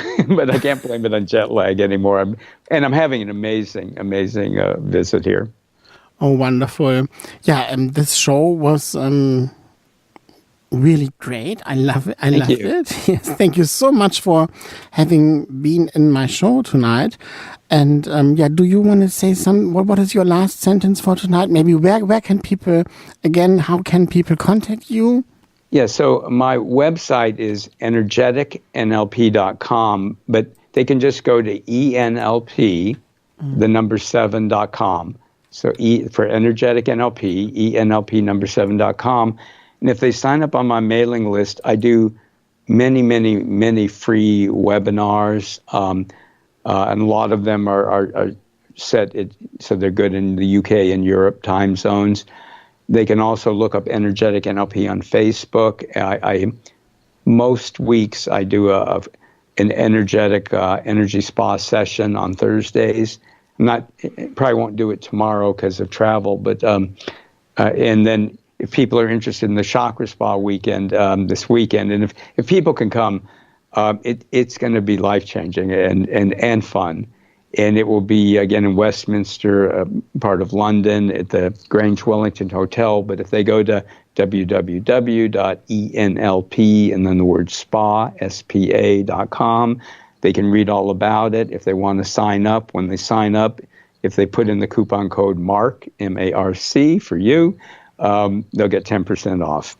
can't blame it on jet lag anymore. I'm having an amazing visit here. Oh, wonderful! Yeah, this show was really great. I love it. I love you. it. Yes, thank you so much for having been in my show tonight. And do you want to say what is your last sentence for tonight? Maybe where can people, again, how can people contact you? Yeah, so my website is energeticnlp.com, but they can just go to ENLP, the number 7.com. So for energetic NLP, ENLP number 7.com. And if they sign up on my mailing list, I do many free webinars. And a lot of them are set so they're good in the UK and Europe time zones. They can also look up Energetic NLP on Facebook. Most weeks I do an energetic energy spa session on Thursdays. Probably won't do it tomorrow because of travel, but and then if people are interested in the Chakra Spa weekend this weekend, and if people can come, it's going to be life-changing and fun. And it will be, again, in Westminster, part of London, at the Grange Wellington Hotel. But if they go to www.enlp and then the word spa, SPA.com, they can read all about it. If they want to sign up, when they sign up, if they put in the coupon code MARC, M-A-R-C, for you, they'll get 10% off.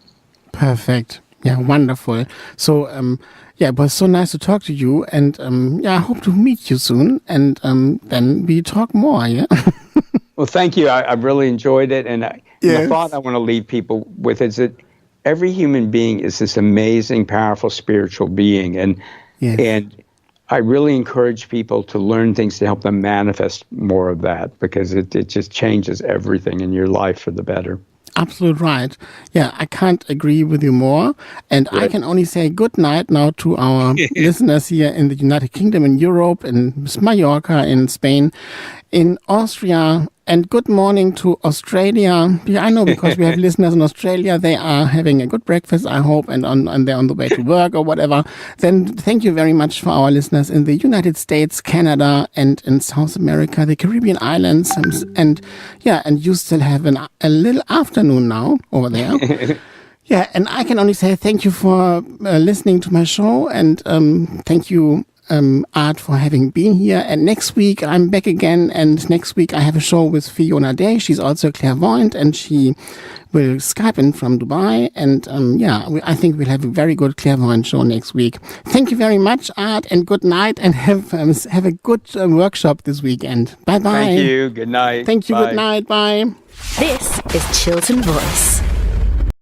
Perfect. Yeah, wonderful. So, it was so nice to talk to you, and I hope to meet you soon, and then we talk more, yeah? Well, thank you. I really enjoyed it, and the thought I want to leave people with is that every human being is this amazing, powerful spiritual being, and I really encourage people to learn things to help them manifest more of that, because it just changes everything in your life for the better. Absolute right. Yeah, I can't agree with you more. And I can only say good night now to our listeners here in the United Kingdom, in Europe, in Mallorca, in Spain, in Austria, and good morning to Australia. Yeah, I know, because we have listeners in Australia. They are having a good breakfast, I hope, and they're on the way to work or whatever. Then thank you very much for our listeners in the United States, Canada, and in South America, the Caribbean islands. And you still have a little afternoon now over there. Yeah, and I can only say thank you for listening to my show, and thank you, Art, for having been here. And next week I'm back again, and next week I have a show with Fiona Day. She's also a clairvoyant, and she will Skype in from Dubai. And I think we'll have a very good clairvoyant show next week. Thank you very much, Art, and good night, and have a good workshop this weekend. Bye bye. Thank you. Good night. Thank you. Bye. Good night. Bye. This is Chiltern Voice.